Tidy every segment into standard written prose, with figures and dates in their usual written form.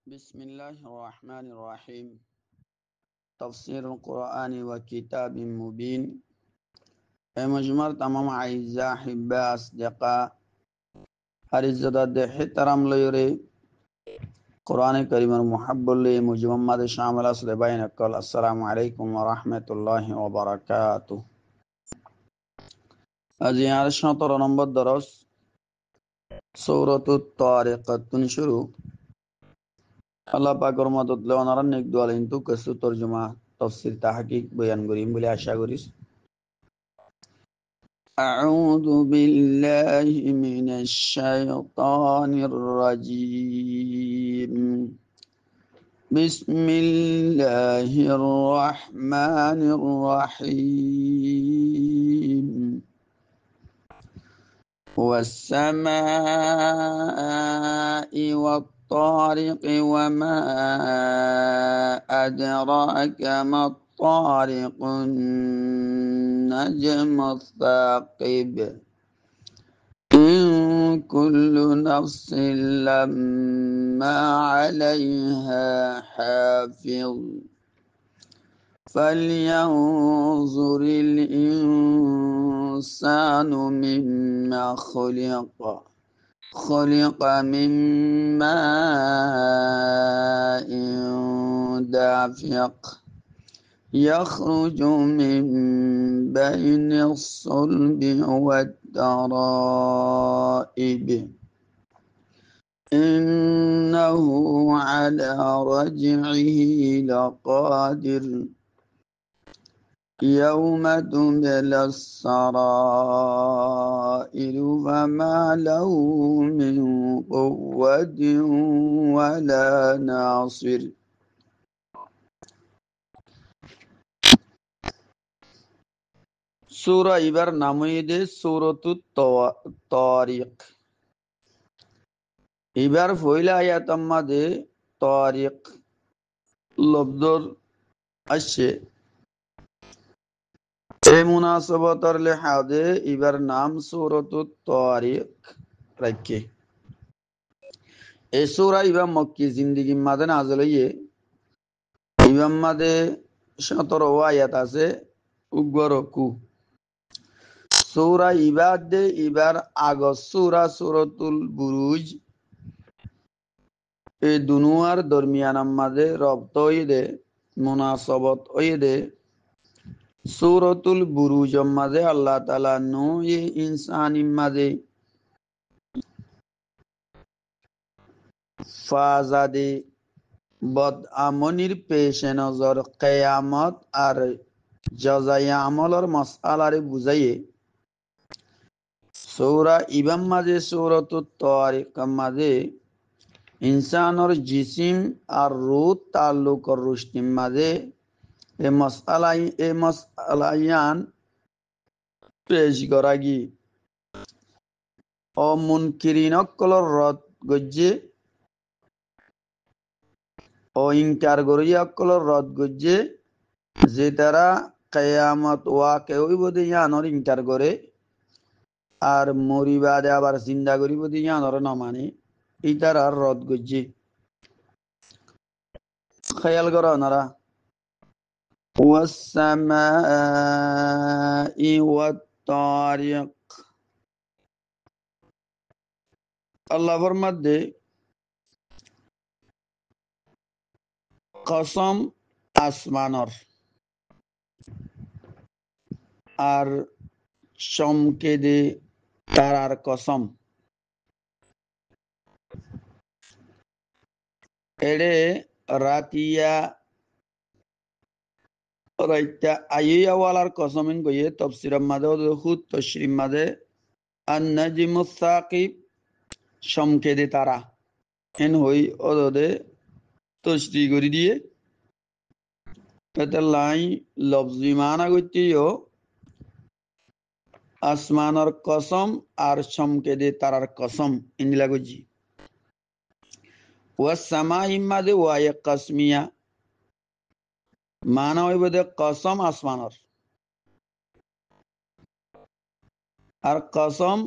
بسم الله الرحمن الرحيم تفسير القرآن وكتاب مبين مجمر تمام أعزاء أحباء أصدقاء أرزداد حترم ليري قرآن الكريم المحب لي مجمد شامل أصل بين الكل السلام عليكم ورحمة الله وبركاته أزيار شطر نمبر درس سورة الطارق تنشروا আল্লাহ পাকের মদত লে ওনারা নেক দোয়া কিন্তু কিছু তরজমা তাফসীর তাহকিক বয়ান করিম বলে আশা করি أعوذ بالله من الشيطان الرجيم بسم الله الرحمن الرحيم والسماء والطارق وما أدراك ما الطارق النجم الثاقب إن كل نفس لما عليها حافظ فلينظر الإنسان مما خلق من ماء دافق يخرج من بين الصلب والترائب إنه على رجعه لقادر يوم تبلى السرائر فما له من قوة ولا ناصر সূরা এবার নামইদে সূরাতুত তারিক এবার ফইলা আয়াতাম মাদে তারিক লফজর আসে এই মুনাসাবাতার লিহাজে এবার নাম সূরাতুত তারিক রাখে এই সূরা ইবা মক্কি জিন্দেগি মাদে নাযিল হইয়ে ইবাম মাদে 17 আয়াত আছে উগ্রকু সূরা ইবাদে এবার আগস সূরাতুল বুরুজ এই দুনুয়ার দরমিয়ান মাঝে রব্ত হইদে মুনাসাবাত হইদে সূরাতুল বুরুজ মাঝে আল্লাহ তাআলা নূয়ে ইনসানি মাঝে ফাজাদে বদ আমনির পেশে নজর কিয়ামত আর জাযায়ে আমলর মাসআলারে বুঝাইয়ে সূরা ইবাম মাঝে সূরাতুত তারিক মাঝে ইনসানর জিসিম আর রূহ তাল্লুকর রুশনির মাঝে এ মাসআলায়ান পেশ করাগি ও মুনকিরিনকলর রদ গজ্জে ও ইনকার গরিয়াকলর রদ গজ্জে যে তারা কিয়ামত ওয়াকে হইব দিয়ানর ইনকার করে আর মরিবাদে আবার জিন্দা করিব দিয়ানর না মানে ইতার আর রদ গজ্জে খেয়াল করো ওনারা والسماء والطارق আল্লাহ ফরমাতে কসম আসমানর আর চমকে দে তারার কসম এড়ে রাতিয়া রাইতা আইয়াওয়ালার কসমিন গইয়ে তাফসীরের মাঝে হুদ তশরিম মাঝে আন-নাজমুস সাকিব চমকে দে তারা এন হই ওদে তশরি করি দিয়ে এতে লাই লফজি মানা গইতিও আসমানর কসম আর চমকে দে তারার কসম ইনলা গজি ওয়াস সামাই মাদে ওয়ায়ে কসমিয়া মানা হইব দে কসম আসমানর আর কসম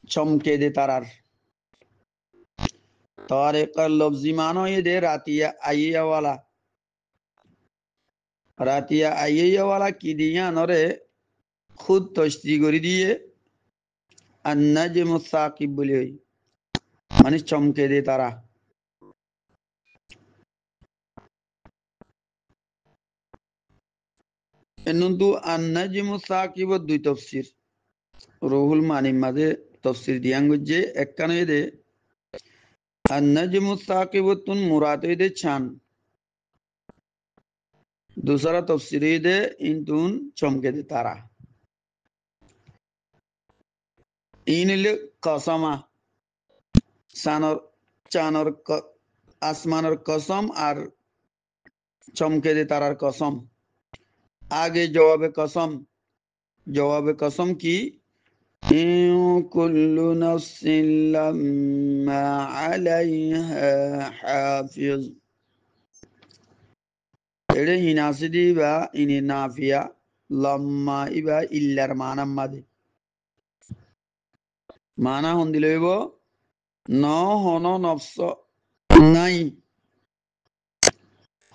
চমকে দে তারার तारिक़ लफ्ज़ी मानो ये दे रातिया आइया वाला की दिया नरे खुद तश्ती करी दिए अन्नजमु साकिब बोले माने चमके दे तारा एनुन्तु अन्नजमु साकिब दुई तफसीर रूहुल मानी मादे तफसीर दियांगुजे एककाने दे अन्नजमु साकिब तुन मुरादे दे चान दूसरा तफसीर दे इंतुन चमके दे तारा इनले कसमा सानर चानर आसमानर कसम और चमके दे तारार कसम आगे जवाब कसम की कुल्लु नफ्सिन लम्मा अलैहा हाफिज एडे हिनासिदी बा इने नाफिया लम्मा इबा इल्लार माना मादे माना होंदिलेबो न होनो नफ्स नहीं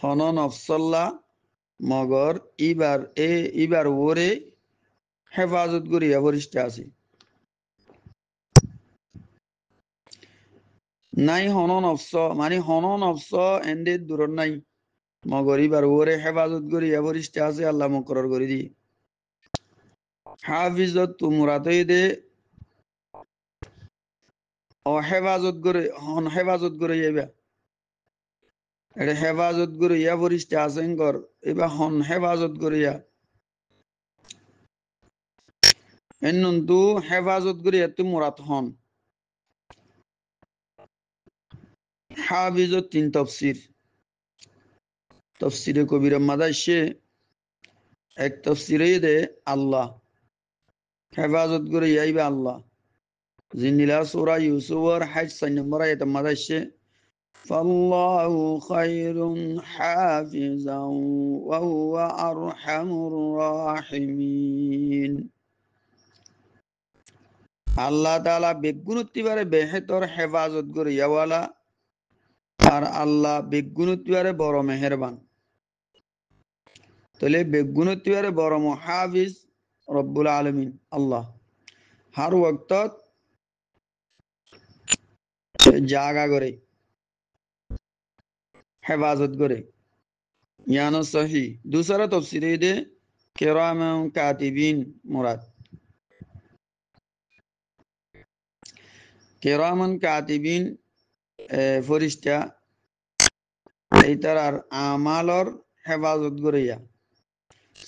होनो नफ्सल्ला मगर इबार ओरे हेफाजत करिया फरिश्ता आछे নাই হন নফস মানে হন নফস এন্ডে দূর নাই মগর ইবার ওরে হেফাজত করিয়া ফরিস্তা আছে আল্লাহ মুকরর করে দি হাফিজত মুরাদে দে ও হেফাজত করে যাইবা এটা হেফাজত করিয়া ফরিস্তা আছেন কর এবার হন হেফাজত করিয়া এন্নন্তু হেফাজত করিয়া তু মুরাদ হন হাফিজত তিন তফসিরে কবির মাদাইশে এক তফসিরে দে আল্লাহ হেফাজত করে যাইবে আল্লাহ জিনিলা সূরা ইউসুফের 8 নম্বর আয়াতে মাদাইশে ফাল্লাহু খায়রুন হাফিজান ওয়া হুয়া আরহামুর রাহিমিন আল্লাহ তাআলা বেগুনতিবারে বেহেতর হেফাজত করে ইয়াওয়ালা আর আল্লাহ বেগুনতিবারে বড় মেহেরবান তাহলে বেগুনতিবারে বড় মুহাফিজ রব্বুল আলামিন আল্লাহ हर वक्त जागा करे हिफाजत करे यानो सही दूसरा तफसीर दे किरामन कातिबिन मुराद किरामन कातिबिन फरिश्ता इतरार आमालर हिफाजत करे या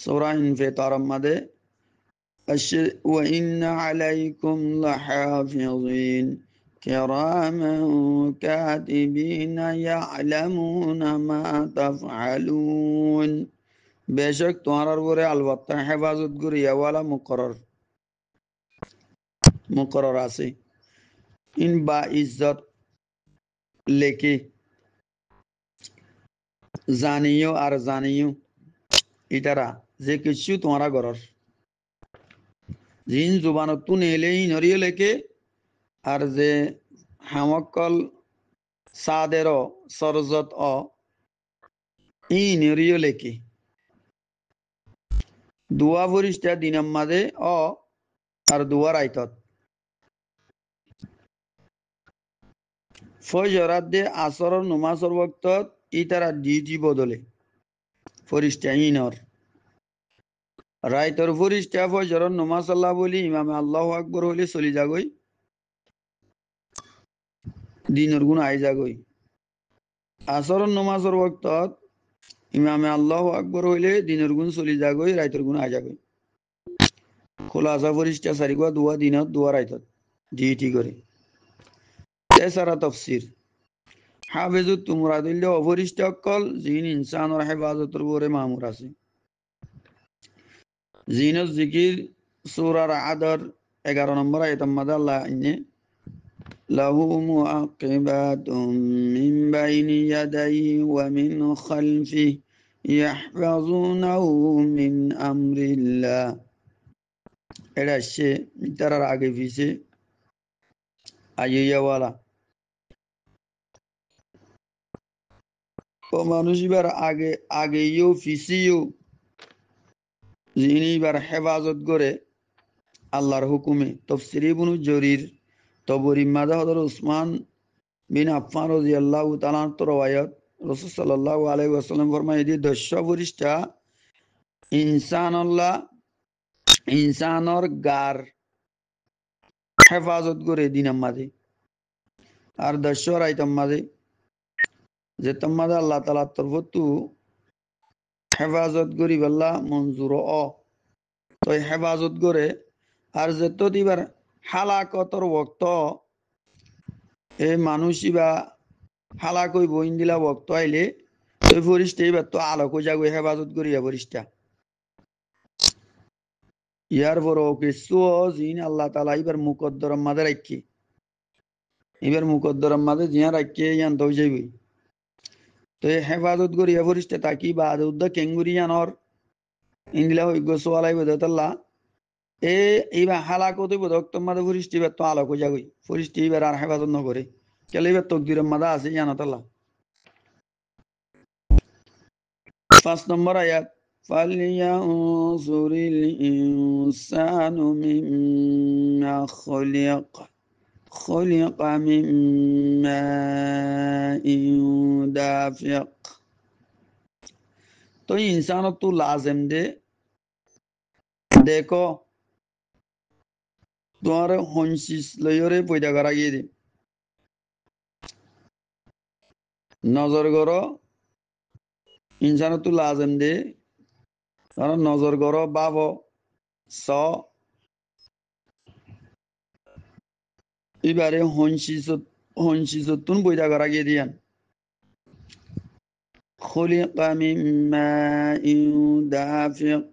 सूरा इनफितार मदे وإن عليكم لحافظين كراما كاتبين يعلمون ما تفعلون बेशक तुम्हारा बोरे अलबत्ता हेफाजत करिया वाला मुकरर আছে इन बा इज्जत लेके জানিও আর জানিও ইতারা যে কিছু তোমারা গরর জিন জুবানতু নেলেই নরিয়ে লেকে আর যে হামকল সাদের সরজত ই নরিয়ে লেকে দুয়া ফরিস্তা দিনাম মাদে আর দুয়ার আইতত ফজরাত দে আসরর নমাজর ওয়াক্তত ই তারা ডিউটি বদলে ফরিস্তা ইনর রাইতর ফরিস্তা ফজরর নমাজ আল্লাহ বলি ইমামে আল্লাহু আকবার হইলে চলি যাগই দিনের গুণ আই যাগই আসরর নমাজর ওয়াক্তত ইমামে আল্লাহু আকবার হইলে দিনের গুণ চলি যাগই রাইতর গুণ আই যাগই খোলাসা ফরিস্তা সারিগা দুয়া দিনত দুয়া রাইতত ডিউটি করে তেসারা তফসির হাফেজুত তোমরা দিলে অফরিস্তা অকল জিন ইনসানর হেফাজতর উপরে মামুর আছে জিনস জিকির সূরার আদর 11 নম্বর আয়াতের মধ্যে আল্লাহ ইন্নে লাহু মুআকিবাতুম মিন বাইনি ইয়াদাইহি ওয়া মিন খালফিহি ইয়াহফাযুনাহু মিন আমরিল্লাহ এটা সে তার আগে পিছে আইয়াওয়ালা ও মানুষ এবার আগেও পিছিয়েও যিনি এবার হেফাজত করে আল্লাহর হুকুমে তফসির ইবনু জরির তবরির মাঝে হযরত উসমান বিন আফফান রাদিয়াল্লাহু তাআলা রওয়ায়াত রাসূল সাল্লাল্লাহু আলাইহি ওয়াসাল্লাম ফরমায় যে দস্য ফেরেশতা ইনসানর গার হেফাজত করে দিনাম মাঝে আর দস্য রাইতাম মাঝে যে তোমাদের আল্লাহ তাআলার তরফতু হেফাজত করি বল্লা মঞ্জুর তো হেফাজত করে আর যত দিবার হালাকতর বক্ত এ মানুষ বা হালাক হইব ইন্দিলা বক্ত আইলে ওই ফরিস্তা এবার তো আলোক যাগো হেফাজত করিয়া ফরিস্তা ইয়ার পর কিছু জিন আল্লাহ তাআলা এবার মুকদ্দরম মাঝে রাখি এবার মুকদ্দরম মাঝে জিয়া রাখি ইয়ান তো যাইবই তো হেফাজত করিয়া ফরিস্তা তাকি বা উদ্দা কেঙ্গুরিয়ানর ইন্দিলা হইগ সোয়ালাই বদতাল্লাহ এইবার হালাকত বোধক তোমাদের ফরিস্তি এবার তো আলোক যাগই ফরিস্তি এবার আর হেফাজত নকরে কেলে এবার তকদিরের মাদা আছে জানাতাল্লাহ 5 নম্বর আয়াত فَلْيَنْظُرِ الْإِنْسَانُ مِمَّا خُلِقَ مِنْ مَاءٍ دَافِقٍ তো ইনসানত তো লাজেম দে দেখো তোমার হনসিস লয়রে পয়দা করা গিয়ে দে নজর করো ইনসানত তো লাজেম দে কারণ নজর করো বাব স এবারে হনসিসতুন পয়দা করা গিয়ে দিয়ান خلق من ماء دافق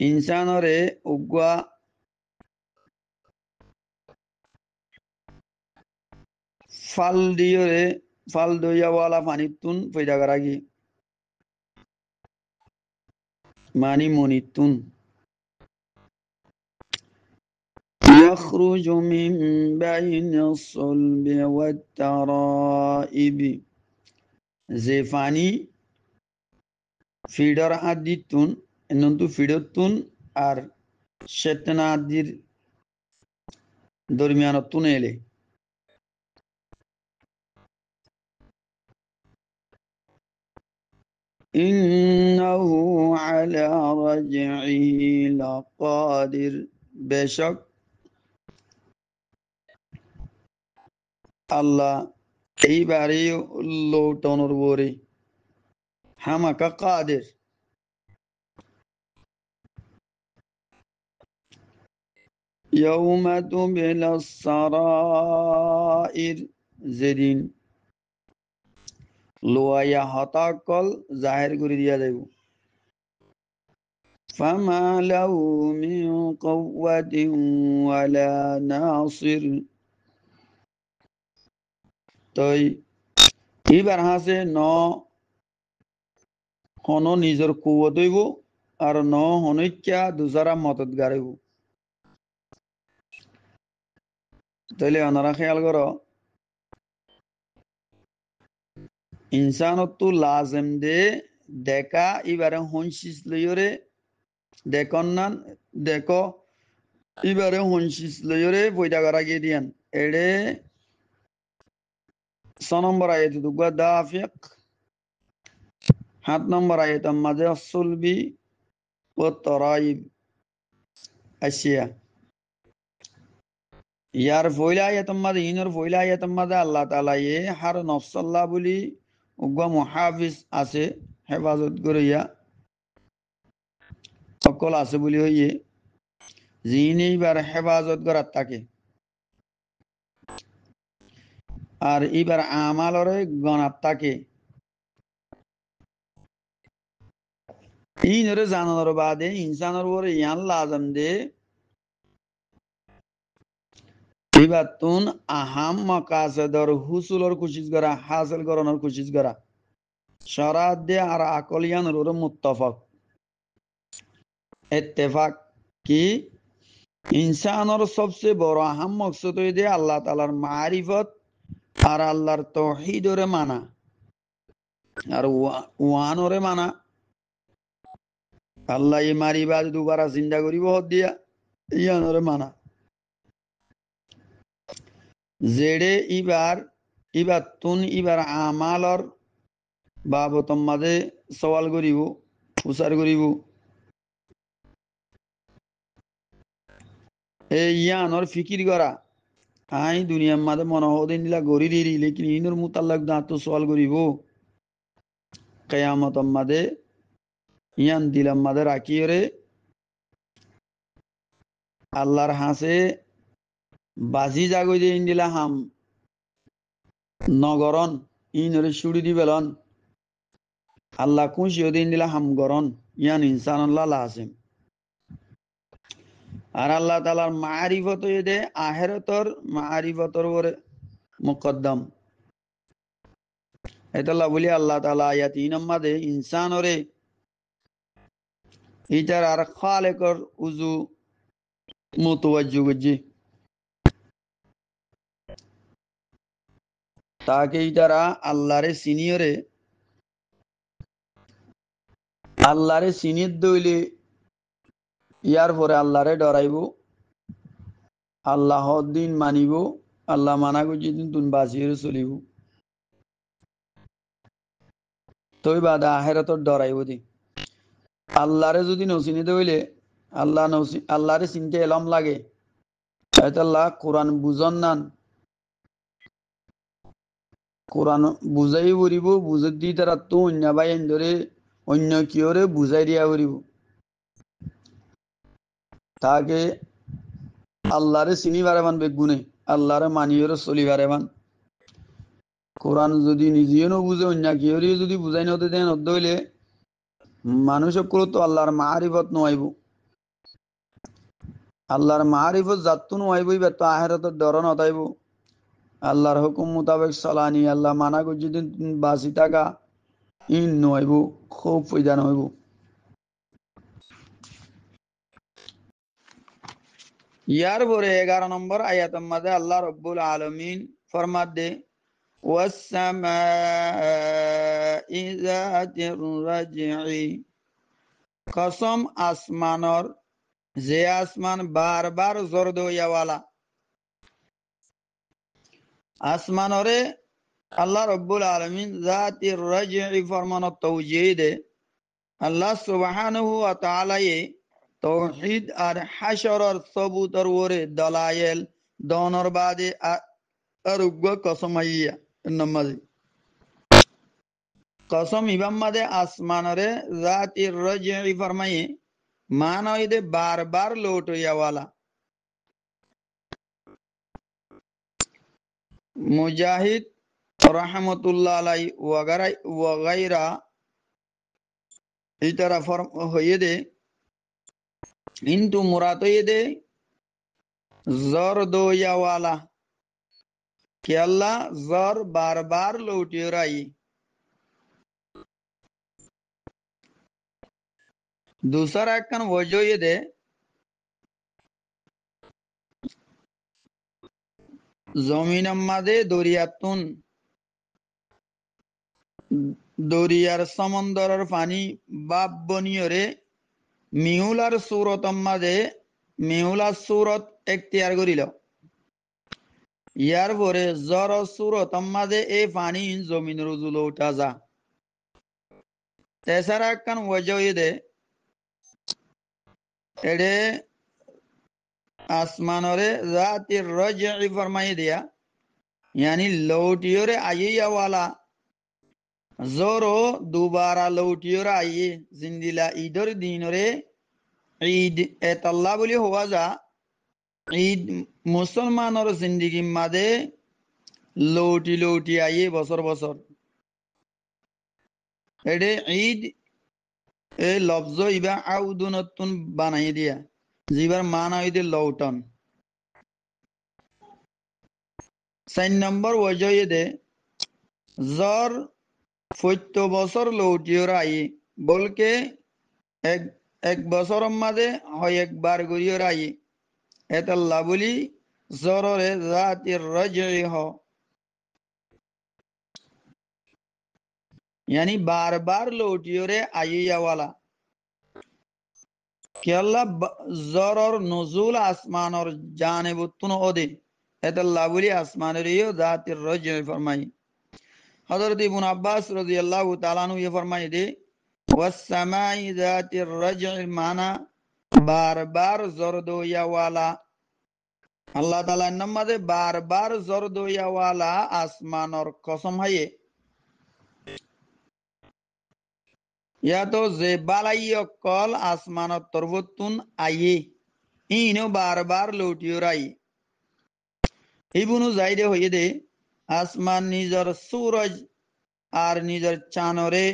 ইনসানরে উগা ফাল দইয়াওয়ালা পানিতুন পয়দা করা গিয়ে মানি মনিতুন يخرج من بين الصلب والترائب যে পানি ফিডর আদিতুন এনন্তু ফিডতুন আর শেতনা আদির দরমিয়ানতুন এলে ইন্নাহু আলা রাজঈহি লাকাদির বেশক আল্লাহ এইবারে লৌটনের বরে হামাকা কাদের ইয়াউমা তুবিলাস সারাইর যেদিন লোয়া হতাকল জাহির করে দিয়া যাইব ফামা লাহু মিন কুওয়াতিন ওয়ালা নাসির তই এইবার হাসে ন হন নিজের কুওয়াত হইব আর ন হনৈক্যা দুজারা মদত গাড়িব তাইলে ওনারা খেয়াল করো ইনসানত্তু লাজেম দে দেখা এবারে হনসিস লইরে দেখন না দেখো এবারে হনসিস লইরে পয়দা করা গিয়ে দিয়ান এড়ে 6 নম্বর আয়াত দুগা দাফিক 7 নম্বর আয়াত মাঝে সুলবি ও তরাইব আসিয়া ইয়ার ফয়লা আয়াত মাঝে ইনর ফয়লা আয়াত মাঝে আল্লাহ তাআলা এ হার নফসাল্লাহ বলি উগা মুহাফিজ আছে হেফাজত করিয়া সকল আছে বলি হইয়ে যিনি এবার হেফাজত করার তাকে আর এবার আমালরে গণার তাকে ইনরে জানানোর বাদে ইনসানের উপরে ইয়ান লাজম দে এবার তুন আহাম মাকাসেদর হুসুলর কুশিস করা হাসিল করানোর কুশিস করা শরাত দে আর আকলিয়ানের উপরে মুত্তাফাক ইত্তেফাক কি ইনসানের সবচেয়ে বড় আহাম মকসদ হই দে আল্লাহ তাআলার মারিফত আর আল্লাহর তাওহীদরে মানা আর ওয়ানরে মানা আল্লাহ মারিবা দুবারা চিন্তা করিব হদ দিয়া ইয়ানরে মানা জেডে ইবার তুন ইবার আমালর বাবতম মাঝে সওয়াল করিব উচার করিব এই ইয়ানর ফিকির করা আই দুনিয়ার মাঝে মনে হদিন দিলা গড়ি দিলি লেকিন ইনর মুতাল্লাক দাঁত সওয়াল করিব কেয়ামতম মাঝে ইয়ান দিলাম মাঝে রাখিয়ে আল্লাহর হাসে বাজি জাগই দিয়ে ইন্দিলা হাম নগরন ইনরে সুড়ি দিবেলন আল্লাহ খুশি দিন দিলা হাম গরন ইয়ান ইনসান আল্লাহ আসেম আর আল্লাহ তালার মারিফত দে আহেরতর মারিফতর ওরে মুকদ্দম এতলা বলি আল্লাহ তালা আয়াত ইনম্মাদে ইনসান ওরে ইটার আর খালেকর উজু মুতওয়াজ্জু গজি তাকে ইটারা আল্লাহরে সিনিয়রে আল্লাহরে সিনিয়র দইলে ইয়ার পরে আল্লাহরে ডরাইব আল্লাহ দিন মানিব আল্লাহ মানা করছি দিন তুন বাঁচিয়ে চলিব তই বাদা আহেরাতর ডরাইব দি আল্লাহরে যদি নচিনিতে হইলে আল্লাহরে চিনতে এলম লাগে আল্লাহ কোরআন বুঝন নান কোরআন বুঝাই পড়িব বুঝে দি তারা তো অন্য বাই ধরে অন্য কিয়রে বুঝাই দিয়া পড়িব তাকে আল্লাহরে চিনিবারে মান বেগুনে আল্লাহরে মানিয়রে চলিবারে মান কোরআন যদি নিজেও নবুঝে অন্য কিয়রিও যদি বুঝাই নতে দেন হইলে মানুষ তো আল্লাহর মারিফত নোয়াইব আল্লাহর মারিফত জাতু নোয়াইব এবার তো আহেরাতের ডর নতাইব আল্লাহর হুকুম মোতাবেক চলানি আল্লাহ মানা করছি দিন বাঁচি থাকা ইন নোয়াইব খুব ফৈদা নহইব ইয়ার পরে 11 নম্বর আয়াতের মাঝে আল্লাহ রব্বুল আলামিন ফরমাত দে ওয়াসসামাই যাতির রাজঈ কসম আসমানর যে আসমান বারবার জর্দ হইয়াওয়ালা আসমানরে আল্লাহ রব্বুল আলামিন যাতির রাজঈ ফরমানত তওজীহ দে আল্লাহ সুবহানাহু ওয়া তাআলা তৌহিদ আর হাশরর সবুতর ওরে দলায়েল দনর বাদে আরুগ্য কসম আইয়া নমাজি কসম ইবাম মাদে আসমানরে জাতির রাজঈ ফরমায়ে মানইদে বারবার লোট হইয়াওয়ালা মুজাহিদ রহমতুল্লাহ আলাই ওয়াগাইরা ইতারা ফরম হইয়ে দে কিন্তু মুরাদ হইয়ে দে জর দোয়াওয়ালা कि अल्लाह जर बार बार लौटियो राई दूसरा कन वजो ये दे जमीन मादे दरियातुन দরিয়ার সমন্দরের পানি বাপ বনিয়রে মিহুলার সুরত মাঝে মিহুলার সুরত এখতিয়ার করিল ইয়ার পরে জ্বর সুরত মাঝে এই পানি জমিনের উজুল উঠা যা তেসারা কান ওয়াজে দে এডে আসমানরে জাতির রাজঈ ফরমাই দিয়া यानी लौटियोरे आइया वाला जोरो दोबारा लौटियोरे आइए जिंदिला इधर दीनरे ईद एतल्ला बोली हुआ जा ईद मुसलमान और जिंदगी मादे लौटी लौटी आइए बसर बसर एडे ईद ए लफ्जो इबा आउदुनतुन बनाई दिया जीवर माना इदे लौटन 4 নম্বর ওয়াজহ দে জর 70 বছর লৌটিও রাই বলকে এক বছরের মাঝে হয় একবার গড়িয়ে রাই এতাল্লা বলি জররে জাতির রাজঈ হ यानी बार बार लौटियो रे आइया वाला कि अल्लाह जर और नजुल आसमान और जाने बुतुन ओदे अल्लाह बोली आसमान रियो जातिर रज फरमाई। हजरत इब्न अब्बास रज़ियल्लाहु ताला अन्हु ये फरमाई दे वस्समाई जातिर रज माना बार बार जरदो या वाला अल्लाह ताला नम्मदे बार बार जरदो या वाला आसमान और कसम है ये या तो जेबालाई कल आसमान तरवतुन आये इनो बार बार लौटियो राई इबनु जायदे হয়ে দে আসমান নিজর সূরজ আর নিজর চানরে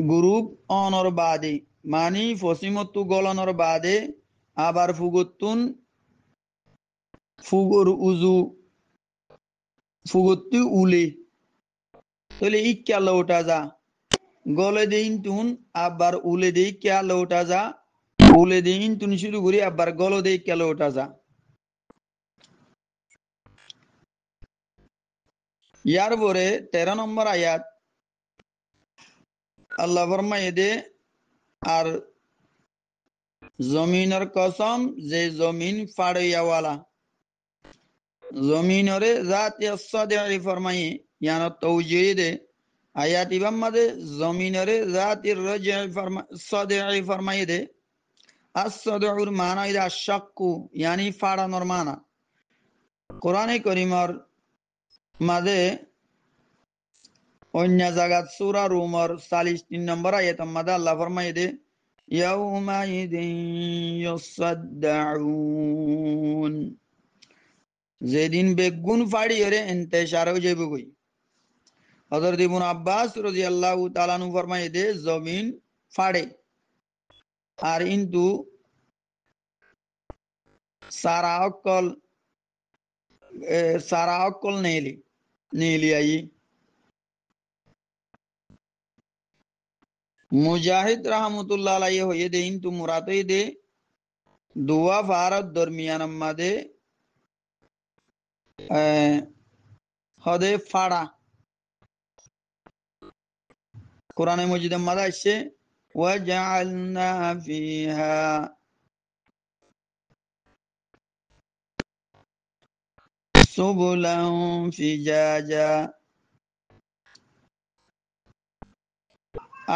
গ্রুপ অনর বাদে মানি ফসিমতু গলনর বাদে আবার ফুগুতুন ফুগুর উজু ফুগুত্তি উলে তাহলে ইক্কা লৌটা যা গলে দিন তুন আবার উলে দেই ক্যা লৌটা যা উলে দিন তুন শুরু করি আবার গল দেই ক্যা লৌটা যা ইয়ার পরে 13 নম্বর আয়াত আল্লাহ ফরমায়ে দে আর জমিনের কসম যে জমিন ফাড়িয়াওয়ালা জমিনরে জাতি সাদি ফরমায়ে ইয়ান তৌজিয়ে দে আয়াত ইবাম মাদে জমিনরে জাতির রজি সাদি ফরমায়ে দে as-sad'ur মানা ইদা শাক্কু ইয়ানি ফাড়ানোর মানা কোরআনে করিমর মাদে অন্য জায়গাত সূরা রুমর 43 নম্বর আয়াত মাদে আল্লাহ ফরমায়ে দে ইয়াউমাইদিন ইয়াসাদদাউন যেদিন বেগুন ফাড়ি হরে ইন্তেশার হয়ে যাবে কই হযরত ইবনে আব্বাস রাদিয়াল্লাহু তাআলা আনহু ফরমায়ে দে জমিন ফাড়ে আর ইন্তু সারা অকল নেলি আই মুজাহিদ রহমতুল্লাহ আলাইহি হয়ে দে ইন্তু মুরাতই দে দুয়া ফারাত দরমিয়ান মাদে হদে ফাড়া কোরআনে মজিদে মাদা আসছে ওয়াজআলনা ফিহা সুবুলান ফিজাজা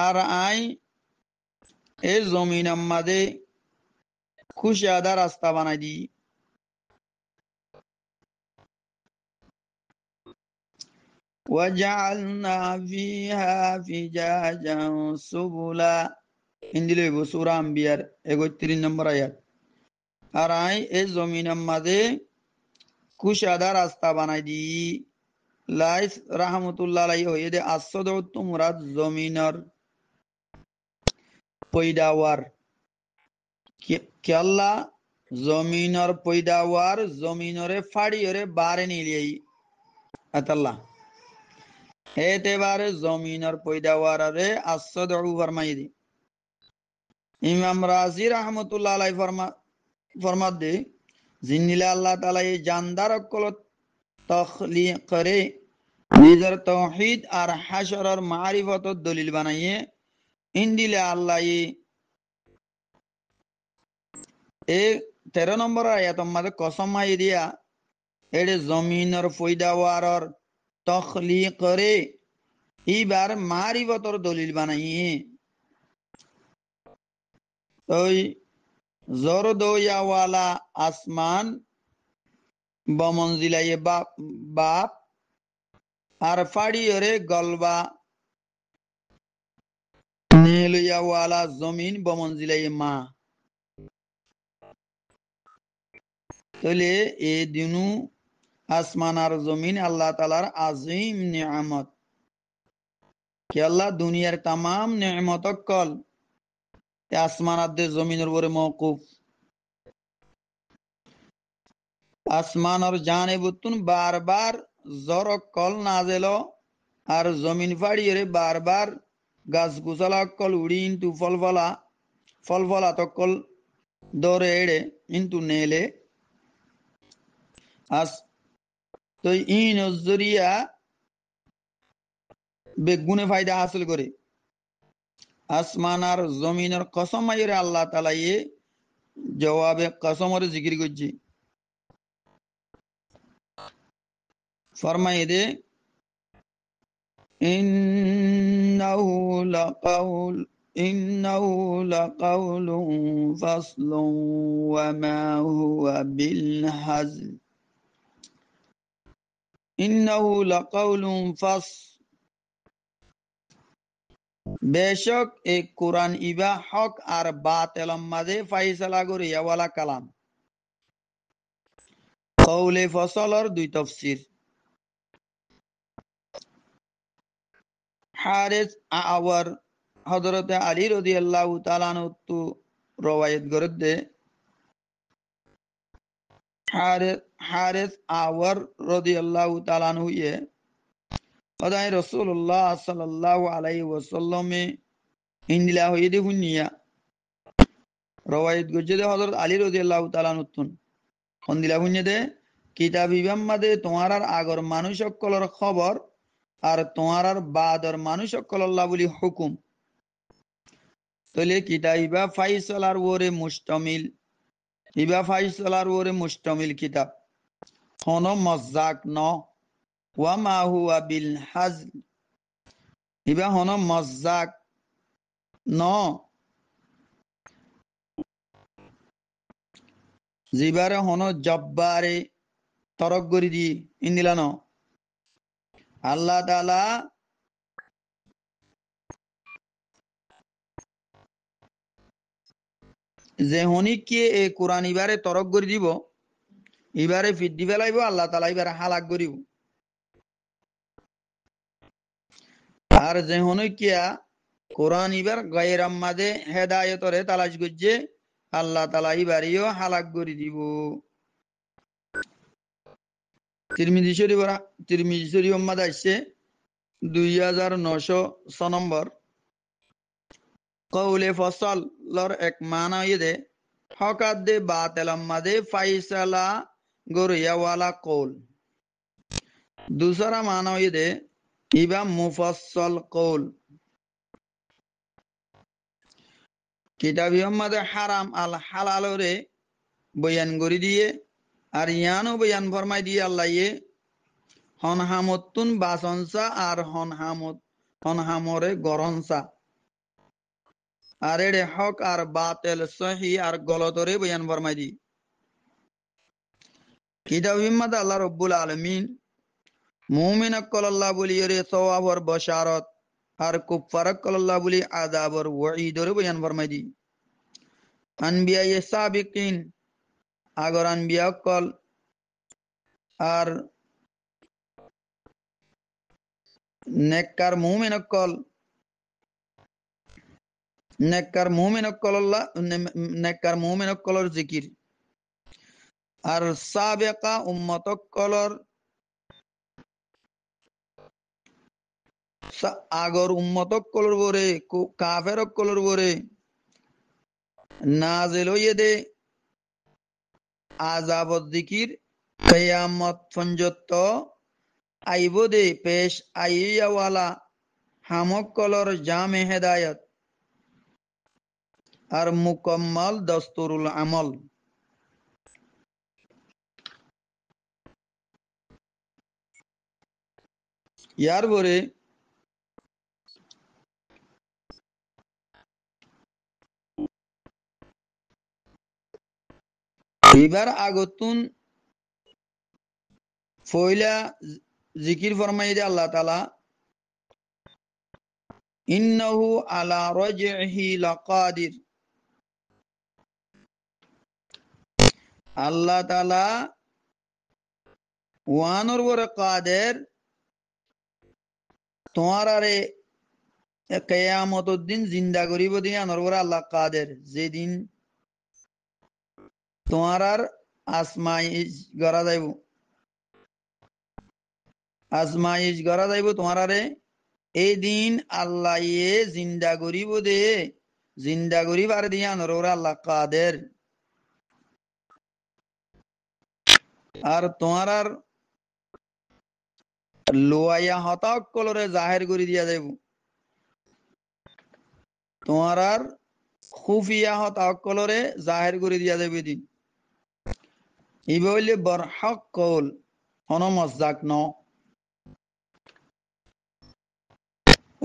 আর আই এ জমিন মাদে খুশাদা রাস্তা বানাই দি وجعلنا فيها فجاجا سبلا ইন্দিলে সূরা আম্বিয়ার 31 নম্বর আয়াত আর আই এই জমিনের মাঝে কুশাদা রাস্তা বানাই দি লাইস রাহমাতুল্লাহ আলাইহি হয়ে দে আসসাদউ মুরাদ জমিনের পয়দাওয়ার কি আল্লাহ জমিনের পয়দাওয়ার জমিনরে ফাড়িয়রে বারে নিলিয়াই আতাল্লাহ এতেবারে জমিনের পয়দাওয়ারে আসসাদউ ফরমাই দি ইমাম রাজি রহমতুল্লাহ আলাইহি ফরমাত দে জিন্নিলা আল্লাহ তাআলা এই জানদার অকল তখলিক করে নিজের তাওহীদ আর হাশরের মারিফতের দলিল বানাইয়ে ইন্দিলে আল্লাহ এ 13 নম্বর আয়াতের মধ্যে কসম আই দিয়া এডে জমিনের পয়দাওয়ারর তখলিক করে এইবার মারিফতের দলিল বানাইয়ে ওই জরদোয়াওয়ালা আসমান বমঞ্জিলায়ে বাপ আর ফাড়িয়রে গলবা নেলয়াওয়ালা জমিন বমঞ্জিলায়ে মা তাহলে এই দিনু আসমান আর জমিন আল্লাহ তাআলার আজিম নিয়ামত কি আল্লাহ দুনিয়ার तमाम নিয়ামত কল আসমান আর জমিনের উপরে মওকুফ আসমান আর জানে বুতুন বারবার জর কল নাজেলো আর জমিন ফাড়িয়ে বারবার গাছ গুছালা কল উড়ি ইন্তু ফলফলা তকল দৌড়ে এড়ে ইন্তু নেলে তো ই নজরিয়া বেগুনে ফায়দা হাসিল করে আসমান আর জমিনের কসম আইরে আল্লাহ তাআলা এ জবাবে কসমর জিকির করছি ফরমায়ে দে ইন্নাহু লাকাউল ইন্নাহু লাকাউলুন ফাসলুন ওয়া মা হুয়া বিল হাজল ইন্নাহু লাকাউলুন বেশক এই কোরআন ইবা হক আর বাতিলের মাঝে ফাইসালা করিয়া ওয়ালা কালাম কওলে ফসলর দুই তাফসীর হারিস আওয়ার হযরত আলী রাদিয়াল্লাহু তাআলা আনহু রওয়ায়াত করতে হারিস আওয়ার রাদিয়াল্লাহু তাআলা আনহু ওদাই রাসূলুল্লাহ সাল্লাল্লাহু আলাইহি ওয়াসাল্লাম ইন্দিলা হইতে হুনিয়া রওয়ায়াত করছে হযরত আলী রাদিয়াল্লাহু তাআলা আনহু হন্দিলা হুনিয়া দে কিতাব ইবাম্মাদে তোমার আর আগর মানুষ সকলের খবর আর তোমার আর বাদর মানুষ সকলের বলি হুকুম তাহলে কিতাব ইবা ফাইসালার ওরে মুশতামিল ইবা ফাইসালার ওরে মুশতামিল কিতাব হন মজ্জাক ন ওয়া মা হুয়া বিল হাজল ইবা হন মজ্জাক ন জিবারে হন জব্বারে তরক করি দি ইন্দিলা ন আল্লাহ তাআলা যে হনিকে এই কোরআন ইবারে তরক করে দিব ইবারে ফিদ্দি ফেলাইব আল্লাহ তাআলা ইবারে হালাক করিব আর যে হনিকিয়া কোরআন ইবার গায়রাম মাদে হেদায়েতরে তালাশ করছে আল্লাহ তাআলা ইবারিও হালাক করে দিব তিরমিজি শরীফ মাদে আসছে 2906 নম্বর কওলে ফসল লর এক মানা ইদে হকাত দে বাতিলাম মাদে ফাইসালা গরিয়া ওয়ালা কৌল दूसरा मानव ये दे इबा मुफस्सल कौल किताबियम मदे हाराम अल हलाल रे बयान करी दिए और यानो बयान फरमाई दिए अल्लाह ये हन हामतुन बासंसा और हन हामरे गरंसा और एडे हक और बातिल सही और गलत रे बयान फरमाई दी किताबियम मदे अल्लाह रब्बुल आलमीन मुमिन अल्लाह बोली रे सवाब और बशारत और कुफार अल्लाह बोली आदाब और वईद और बयान फरमाई दी अनबिया ये साबिकीन अगर अनबिया कल और नेककार मुमिन अल्लाह और जिकिर और साबिका उम्मत कलर আগর উম্মতক কলর বরে কাফেরক কলর বরে নাজিল হইয়ে দে আযাবত যিকির কিয়ামত পর্যন্ত আইব দে পেশ আইয়া ওয়ালা হামক কলর জামে হেদায়েত আর মুকম্মল দস্তুরুল আমল ইয়ার বরে এবার আগতুন ফয়লা জিকির ফরমাই দে আল্লাহ তাআলা ইন্নাহু আলা রাজহি লাকাদির আল্লাহ তাআলা ওয়ানোর বরে কাদের তোমারে কিয়ামতের দিন জিন্দা করিব দিন আনোর বরে আল্লাহ কাদের যেদিন তোমার আসমাইজ গড়া যাইব তোমারে এই দিন আল্লাহ জিন্দা করিব দে জিন্দা করিবার দিয়া নরওরা আল্লাহ কাদের আর তোমার লোয়াইয়া হতাক কলরে জাহের করে দিয়া যাইব তোমার আর খুফিয়া হতাক কলরে জাহের করে দিয়া যাবে দিন ইবে হইলে বরহক কল হনমজাক ন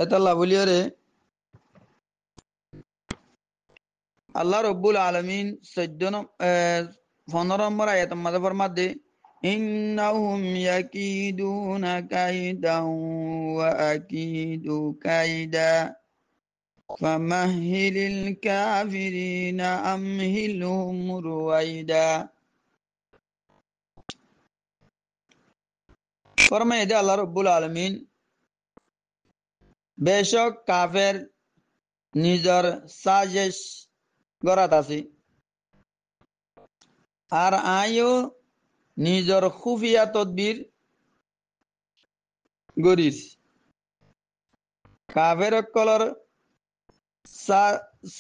এতাল্লা বলিয়ারে আল্লাহ রব্বুল আলমিন 15 নম্বর আয়াতের মধ্যে ফরমাতে ইন্নাহুম ইয়াকিদুনা কাইদান ওয়া আকিদু কাইদা ফামাহহিলিল কাফিরিনা আমহিলহুম রুয়াইদা ফরমায় দে আল্লাহ রব্বুল আলমিন বেশক কাফের নিজের সাজেশ গড়াত আছে আর আইও নিজের খুফিয়া তদবির গরিস কাফের কলর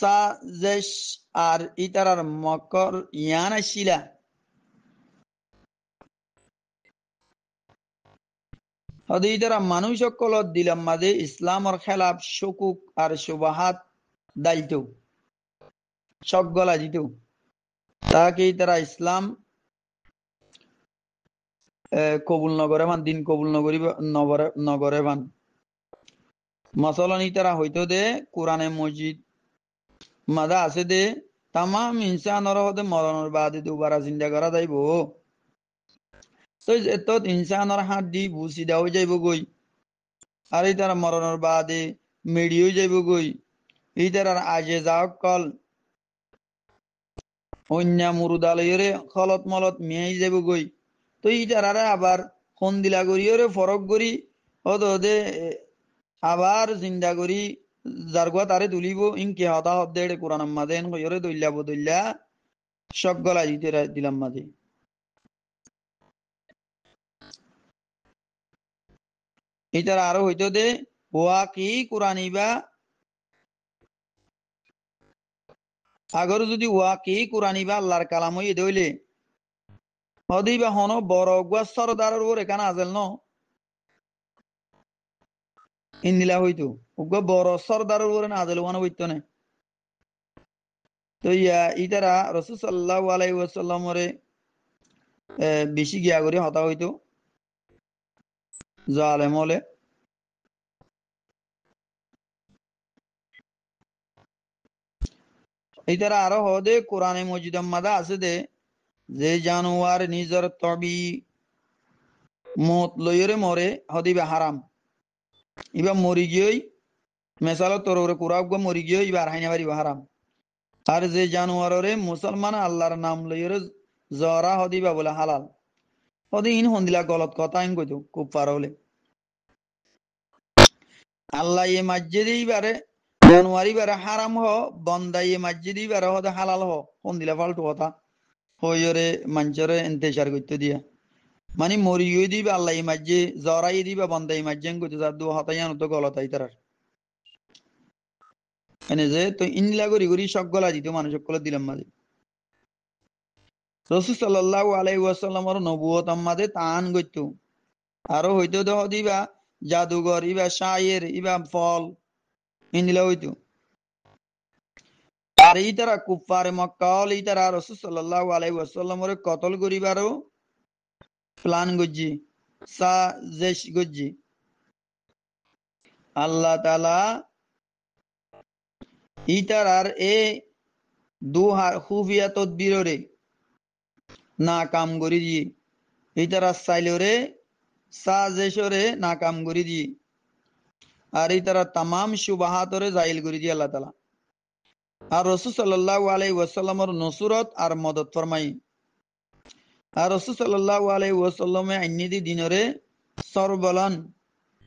সাজেশ আর ইতারার মকর ইয়ানা শিলা হদে ইতারা মানুষ সকলত দিলাম মাঝে ইসলামর খেলাফ শকুক আর সুবাহাত দায়িত সকগলা দিত তাকে তারা ইসলাম কবুল নগরে মান দিন কবুল নগরী নগরে মান মসলন তারা হইতো দে কোরআনে মসজিদ মাদা আছে দে তামাম ইনসানর হতে মরণের বাদে দুবারা চিন্তা করা যাইব তো এত ইনসানর হাত দি ভুসিদা হয়ে যাইব গই আর এই তারা মরণের বাদে মেডি হয়ে যাইব গই এই তার আজে যাওক কল অন্য মুরুদালয়রে খলত মলত মিয়াই যাব গই তো ইটারারে আবার খন্দিলা করিওরে ফরক করি হদে আবার জিন্দা করি জারগুয়া তারে তুলিব ইনকে হতা হদ্দে কোরআন মাদেন কইরে দইল্লা বদইল্লা সব গলা দিতে দিলাম মাঝে ইটারা আরো হইতো দে ওয়া কি কোরআনিবা আগর যদি ওয়া কি কোরআনিবা আল্লাহর কালাম হই দইলে হদিবা হন বড় গুয়া সরদারের ওর এখানে আজেল ন ইন্দিলা হইতো উগ্র বড় সরদারের ওর না আজেল ওয়ান হইতো না তো ইতারা রাসূল সাল্লাল্লাহু আলাইহি ওয়াসাল্লামরে বেশি গিয়া করে হতা হইতো জালেম হলে ইতারা আরো হদে কোরআনে মজিদ মাদা আছে দে যে জানোয়ার নিজের তবি মত লইরে মরে হদিবা হারাম ইবা মরি গিয়ে মেসাল তোর কুরাব মরি গিয়ে ইবার হাইনা বাড়ি হারাম আর যে জানোয়ারে মুসলমান আল্লাহর নাম লইরে জরা হদিবা বলে হালাল হদি ইন হন্দিলা গলত কথা আইন কইতো খুব পার হলে আল্লাহ এ মসজিদে ইবারে জানুয়ারি বারে হারাম হ বন্দা এ মসজিদে ইবারে হদে হালাল হ হন্দিলা ফালতু কথা হইরে মঞ্চরে ইন্তেশার করতে দিয়া মানে মরিও দিবা আল্লাহ মাঝে জরাই দিবা বন্দাই মাঝে গতি দু হতাইয়ান তো গলতাই তার এনে যে তো ইনলা করি করি সব গলা দিত মানুষ সকলে দিলাম মাঝে রাসূল সাল্লাল্লাহু আলাইহি ওয়াসাল্লামর নবুয়ত মাঝে তান গইত আরো হইতো দেহ দিবা জাদুঘর ইবা শায়ের ইবা ফল ইনলা হইতো আর এই তারা কুফারে মক্কা হল এই তারা রাসূল সাল্লাল্লাহু আলাইহি ওয়াসাল্লামরে কতল করিবারও প্ল্যান গজ্জি সাজেশ গজ্জি আল্লাহ তাআলা ইতারার এ দুহার খুফিয়া তদবিররে না কাম করি দিয়ে ইতারা সাইলরে সাজেশরে না কাম করি দিয়ে আর ইতারা তামাম সুবাহাতরে জাইল করি দিয়ে আল্লাহ তাআলা আর রাসূল সাল্লাল্লাহু আলাইহি ওয়াসাল্লামর নসরত আর মদদ ফরমাই আর রাসূল সাল্লাল্লাহু আলাইহি ওয়াসাল্লামে আইনিদি দিনরে সরবলান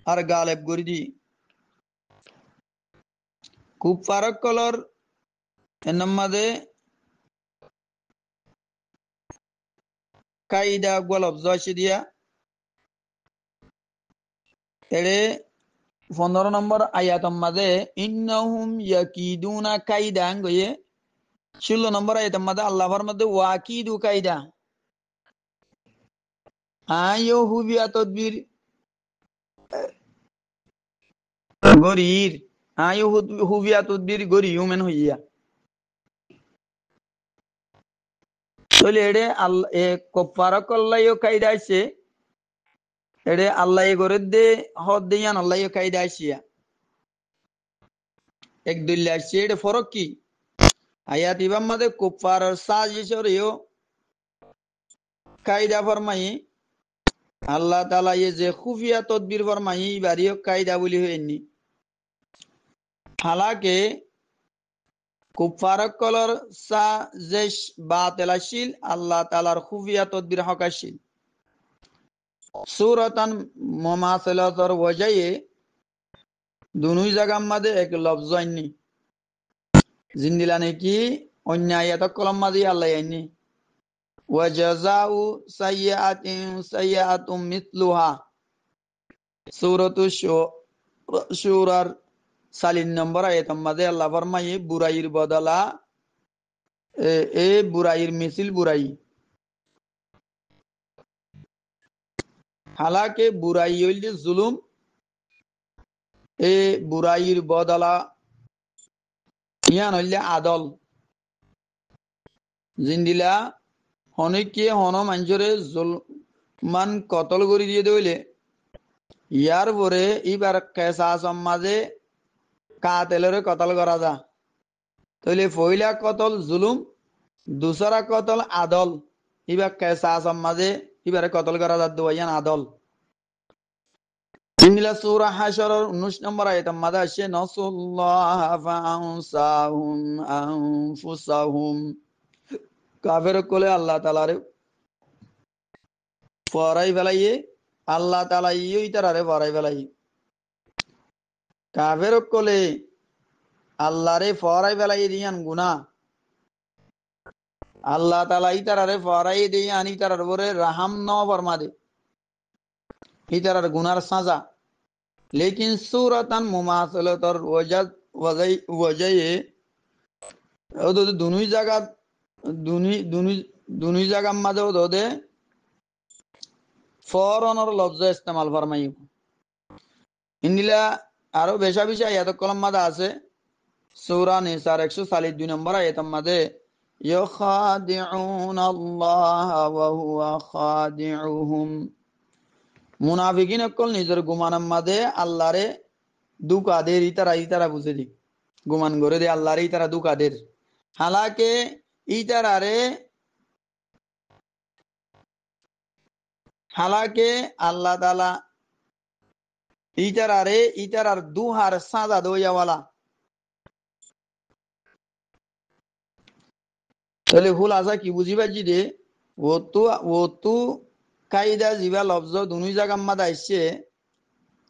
আর গালেব করি দি খুব ফারাক কলর এনামাদে কাইদা গলব জয়সি দিয়া এড়ে 15 নম্বর আয়াতম মাঝে ইন্নাহুম ইয়াকিদুনা কাইদা গয়ে 16 নম্বর আয়াতম মাঝে আল্লাহর মধ্যে ওয়াকিদু কাইদা আয়ো হুবিয়া তদবির গরির আয়ু হুবিয়া তদ্বির গরি হিউম্যান হইয়া তাহলে এডে আল্লাহ এ কফারা কল্লাইও কায়দা আছে এডে আল্লাহ গরে দে হদ দেয়ান আল্লাহ কায়দা আইসিয়া এক দুল্লা আসছে এডে ফরক কি আয়াত ইবাম মাদে কুফার সাজিশরিও কায়দা ফরমাই আল্লাহ তাআলা যে খুফিয়া তদবির ফরমাই বাড়িও কায়দা বলি হয়নি হালাকে কুফার কলর সাজেশ বাতিলাশিল আল্লাহ তাআলার খুফিয়া তদবির হকাশিল সূরাতান মুমাসালাতর ওয়াজায়ে দুনুই জায়গার মধ্যে এক লফজ আইনি জিন্দিলা নাকি অন্য আয়াত কলম মাঝে আল্লাহ আইনি ওয়াজাজাউ সাইয়্যাতিন সাইয়্যাতুম মিথলুহা সূরাতু শুরার 40 নম্বর আয়াতের মধ্যে আল্লাহ ফরমায় বুরাইর বদলা এ বুরাইর মিছিল বুরাই হালাকে বুরাই হইলে জুলুম এ বুরাইর বদলা ইয়ান হইলে আদল জিন্দিলা হনকে হন মানুষরে জুলমান কতল করে দিয়ে দইলে ইয়ার পরে এবার কেসাস মাঝে কাতেলের কতল করা যা তাহলে পয়লা কতল জুলুম দুসরা কতল আদল এবার কেসাস মাঝে এবারে কতল করা যা দোয়ান আদল জিন্দিলা সূরা হাশরের 19 নম্বর আয়াতের মধ্যে আসে নাসুল্লাহ ফাআনসাহুম আনফুসাহুম কাফের কোলে আল্লাহ তাআলারে ফরাই ফেলাইয়ে আল্লাহ তাআলা ইই তারারে ফরাই ফেলাই কাফের কোলে আল্লাহরে ফরাই ফেলাই দিয়ান গুনাহ আল্লাহ তাআলা ই তারারে ফরাই দিয়ান ই তারার উপরে রাহাম ন ফরমা দে ই তারার গুনার সাজা লেকিন সূরাতান মুমাসালাতর ওয়াজায়ে ওদের দুনুই জায়গা দুনুই জায়গার মাঝে ওদের ফরনের লফজ ইস্তেমাল ফরমাই ইন্দিলা আরো বেশা বেশি আয়াত কলম মাঝে আছে সূরা নিসার 142 নম্বর আয়াতের মাঝে ইউখাদিউনাল্লাহ ওয়া হুয়া খাদিউহুম মুনাফিকিন অকল নিজের গুমানের মাঝে আল্লাহরে দুকা দের ইতারা বুঝে দি গুমান করে দে আল্লাহরে ইতারা দুকা দের হালাকে আল্লাহ তাআলা ইতারার দুহার সাজা দইয়াওয়ালা তাহলে হুল আসা কি বুঝিবা জি দে ও তু কায়দা জিবা লফজ দুনুই জায়গার মাঝে আইছে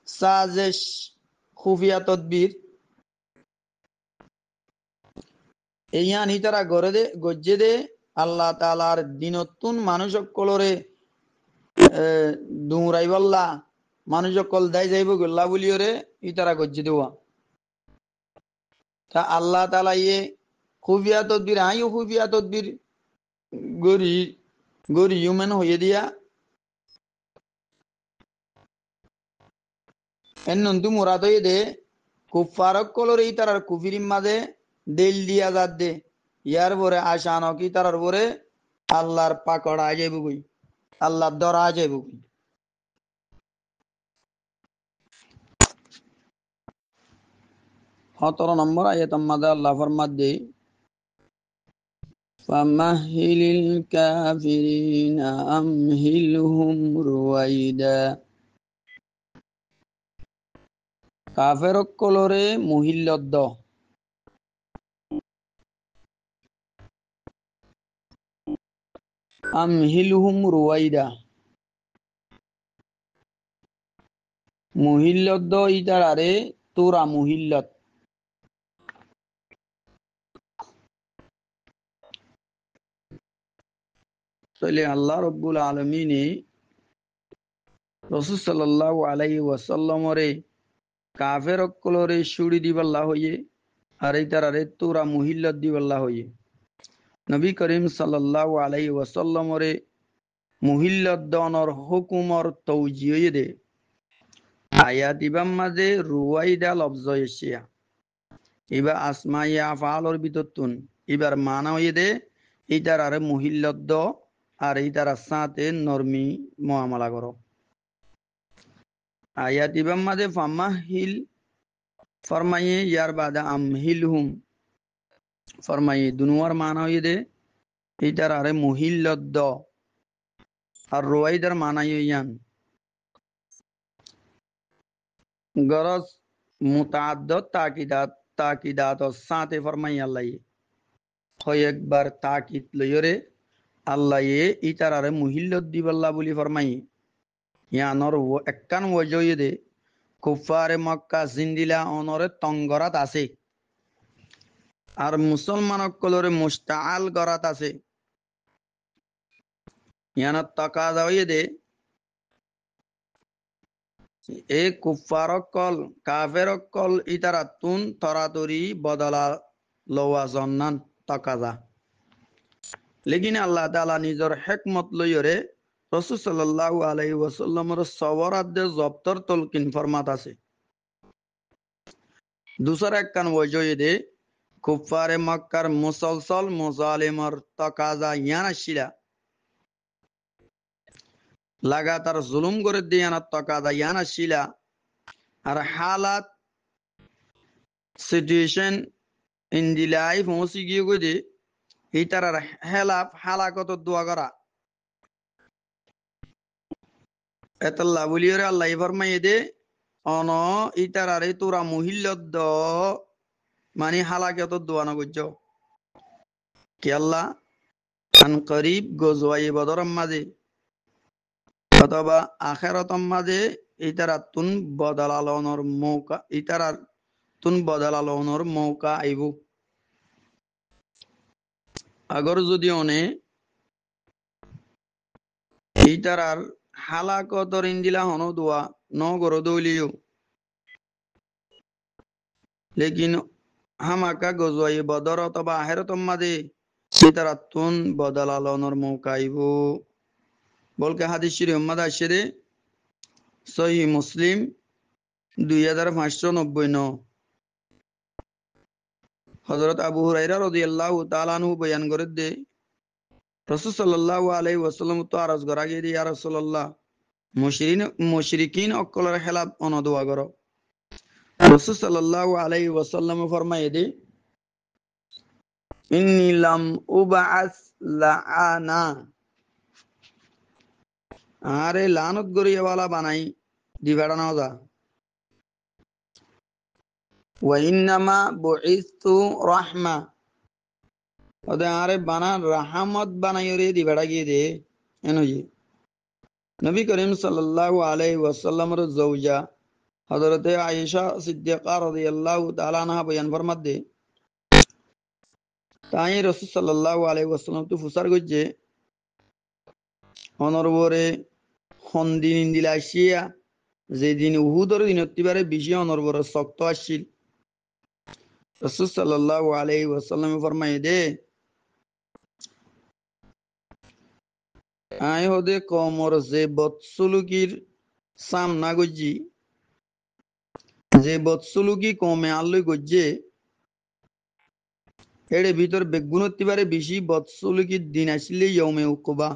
সাজেশ খুফিয়া তদবির এইয়ান ইতারা গজ্জে দে আল্লাহ তাআলার দিনতুন মানুষ কলরে দুমরাইবাল্লা মানুষ কল দায় যাইব গল্লা বলিওরে ইতারা গজ্জে দেওয়া তা আল্লাহ তাআলা খুফিয়া তদবির আইও খুফিয়া তদবির গরি হিউম্যান হয়ে দিয়া এন্নন্তু মুরাদ হয়ে দে কুফারক কলরে ইতারার কুফিরির মাঝে দেল দিয়া যাত দে ইয়ার পরে আশানক ইতারার পরে আল্লাহর পাকড় আ যাইব গই আল্লাহর দরা আ যাইব গই 17 নম্বর আয়াতের মাঝে আল্লাহ ফরমাত দে ফামাহিলিল কাফিরিনা আমহিলহুম রুয়াইদা কাফেরক কলরে মুহিল্লদ আমহিলহুম রুয়াইদা মুহিল্লদ ইতারারে তোরা মুহিল্লত তাহলে আল্লাহ রব্বুল আলমিনে রাসূল সাল্লাল্লাহু আলাইহি ওয়াসাল্লামরে কাফের অকলরে সুড়ি দিবাল্লাহ হইয়ে আর এই তারারে তোরা মুহিল্লত দিবাল্লাহ হইয়ে নবী করিম সাল্লাল্লাহু আলাইহি ওয়াসাল্লামরে মুহিল্লত দনর হুকুমর তৌজিয়ে দে আয়াত ইবাম মাঝে রুয়াইদা লফজ এশিয়া ইবা আসমাইয়া আফআলর বিততুন ইবার মানা হয়ে দে ইতার আরে মহিল্লদ্দ আর ইতার সাথে নরমি মুআমালা করো আয়াত ইবাম মাঝে ফামাহিল ফরমাইয়ে ইয়ার বাদা আমহিলহুম ফরমাইয়ে দুনুয়ার মানা হয়ে দে ইতার আরে মহিল্লদ্দ আর রুয়াইদার মানা ইয়ান গরজ মুতাআদ্দাদ তাকিদাত সাথে ফরমাই আল্লাহ কয়েকবার তাকিদ লইরে আল্লাহ ইতারারে মুহিল্লত দিবাল্লা বলি ফরমাই ইয়ানর একখান ওয়াজয়ে দে কুফারে মক্কা জিন্দিলা অনরে তঙ্গরাত আছে আর মুসলমান কলরে মুস্তাআল গরাত আছে ইয়ানত তাকাদা হয়ে দে এ কুফারকল কাফেরকল ইতারাতুন তরাতরি বদলা লওয়া জন্নান তাকাদা লেকিন আল্লাহ তাআলা নিজর হিকমত লইরে রাসূল সাল্লাল্লাহু আলাইহি ওয়াসাল্লামের সওয়ারাদে জবতর তলকিন ফরমাত আছে দুসরা একখান ওয়াজয়ে কুফারে মক্কার মুসলসল মুজালিমর তাকাজা ইয়ানাশিলা লাগাতার জুলুম করে দিয়ানা তাকাজা ইয়ানাশিলা আর হালাত সিচুয়েশন ইন দি লাইফ পৌঁছে গিয়ে গদে ইতার হেলাফ হালাকত দোয়া করা এতল্লা বলিয়রে আল্লাহ ফরমাইয়ে দে অন ইতারারে তোরা মুহিল্লদ মানে হালাকত দোয়া না করছ কি আল্লাহ আন করিব গজওয়াই বদরম মাঝে অথবা আখেরাতম মাঝে ইতারাতুন বদলালনর মৌকা ইতারাতুন বদলালনর মৌকা আইব আগর যদি অনে ইতারার হালাকতর ইন্দিলা হন দোয়া ন গর দৌলিও লেকিন হামাকা গজওয়াই বদর অথবা আখেরাতম মাঝে ইতারাতুন বদলালনর মৌকা আইব বলকে হাদিস শরীফ উম্মাদ আশরে সহিহ মুসলিম 2599 হযরত আবু হুরায়রা রাদিয়াল্লাহু তাআলা আনহু বয়ান করে দে রাসূল সাল্লাল্লাহু আলাইহি ওয়াসাল্লাম তো আরজ করা গিয়ে ইয়া রাসূলুল্লাহ মুশরিকিন অকলর খেলাফ অনদোয়া করো রাসূল সাল্লাল্লাহু আলাইহি ওয়াসাল্লাম ফরমায়ে দে ইন্নী লাম উবআস লাআনা আরে লানত গরিয়াওয়ালা বানাই দিবাড়া না যা ওয়া ইন্নামা বুইস্তু রাহমা ওদে আরে বানা রাহমত বানাইরে দিবাড়া গিয়ে দে এনজি নবী করিম সাল্লাল্লাহু আলাইহি ওয়াসাল্লামের জওজা হযরত আয়েশা সিদ্দিকা রাদিয়াল্লাহু তাআলা আনহা বয়ান ফরমাত দে তাই রাসূল সাল্লাল্লাহু আলাইহি ওয়াসাল্লাম তো ফুসার গজ্জে অনরবরে হন্দিন ইন্দিলা আসিয়া যেদিন উহুদর দিন অতিবারে বেশি অনর্বর শক্ত আসছিল রাসূল সাল্লাল্লাহু আলাইহি ওয়াসাল্লাম ফরমায়ে দে আই হদে কমর যে বদসুলুকির সামনা গজ্জি যে বদসুলুকি কমে আল্লই গজ্জে এড়ে ভিতর বেগুন অতিবারে বেশি বদসুলুকির দিন আসলে ইয়মে উকুবা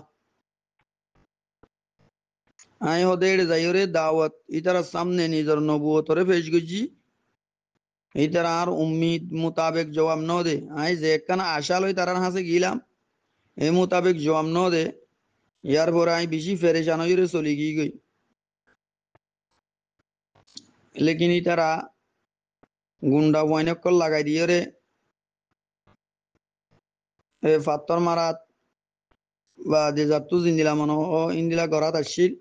আই হদে এড়ে যাইরে দাওয়াত ইতারা সামনে নিজের নবুয়তরে পেশ গজ্জি ইতারা আর উম্মিদ মোতাবেক জবাব ন দে আই যে একখানা আশা লই তারার হাসে গিলাম এই মোতাবেক জবাব ন দে ইয়ার পরে আমি বেশি ফেরেশান হইরে চলি গই লেকিন ইতারা গুন্ডা বয়নকল লাগাই দিয়ে রে ফাত্তর মারাত বা যে জাতু জিন্দিলা মনো ও ইন্দিলা গরাত আসছিল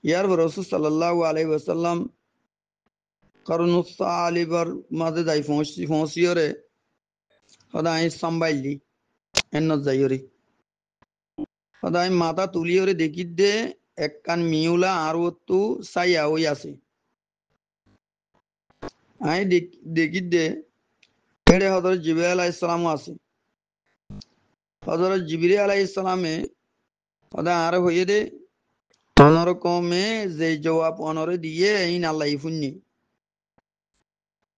ইয়ার পর রাসূল সাল্লাল্লাহু আলাইহি ওয়াসাল্লাম করুনুসা আলিবার মাঝে যাই ফৌসিয়রে সদাই সম্ভাইলি এন্ন যাইরি সদাই মাথা তুলিয়রে দেখি দে একখান মিউলা আর তু সাইয়া হই আছে আই দেখি দে এড়ে হযরত জিবরিল আলাইহিস সালামও আছে হযরত জিবরিল আলাইহিস সালামে সদা আর হইয়ে দে অনর কমে যে জবাব অনরে দিয়ে এই আল্লাহ ফুন্নি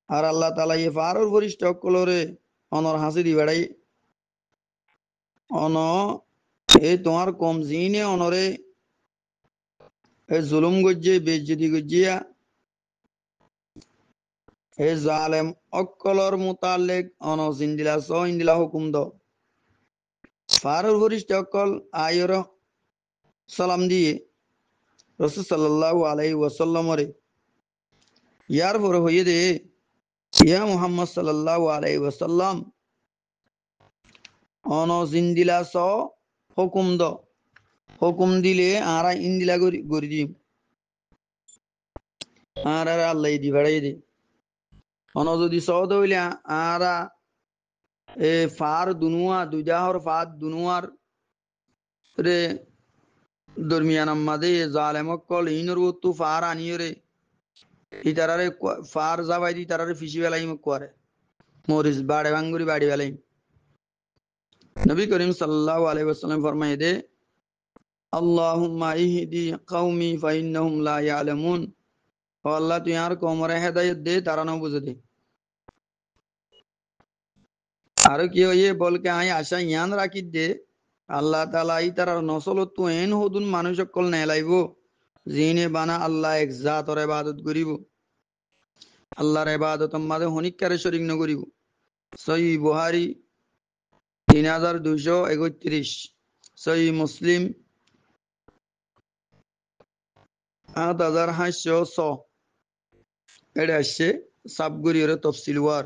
আর আল্লাহ তালা ইয়ে ফারুর বরিষ্ঠ কলরে অনর হাসি দি বেড়াই অন এই তোমার কম জিনে অনরে এই জুলুম গজ্জে বেজ্জতি গজ্জিয়া এই জালেম অকলর মুতালেক অন জিন্দিলা স ইন্দিলা হুকুম দ ফারুর বরিষ্ঠ অকল আয়র সালাম দিয়ে রসুল সাল্লাল্লাহু আলাইহি ওয়াসাল্লামরে ইয়ার পরে হইয়ে দে ইয়া মুহাম্মদ সাল্লাল্লাহু আলাইহি ওয়াসাল্লাম অন জিন্দিলা স হুকুম দ হুকুম দিলে আরা ইন্দিলা গরি দিম আর আল্লাহ দি বাড়াই দে অন যদি সদ হইলে আরা এ ফার দুনুয়া দুজাহর ফাদ দুনুয়ার রে দরমিয়ান মাদে জালেম কল ইনর তু ফার আনিয়রে ইতারারে ফার যাবাই দি তারারে ফিসি বেলাই করে মরিস বাড়ে ভাঙ্গুরি বাড়ি বেলাই নবী করিম সাল্লাল্লাহু আলাইহি ওয়াসাল্লাম ফরমায়ে দে আল্লাহুম্মা ইহদি কওমি ফাইন্নাহুম লা ইয়ালামুন ও আল্লাহ তুই আর কওমরে হেদায়েত দে তারা না বুঝে দে আর কি হইয়ে বলকে আই আশা ইয়ান রাখি দে আল্লাহ তাআলা ই তারার নসল তু এন হদুন মানুষ সকল নে লাইব জিনে বানা আল্লাহ এক জাতর ইবাদত করিব আল্লাহর ইবাদত মাঝে হনিকারে শরীক ন করিব সহিহ বুখারী 3231 সহিহ মুসলিম 8806 এটা আসছে সাবগুরিয়র তফসিলওয়ার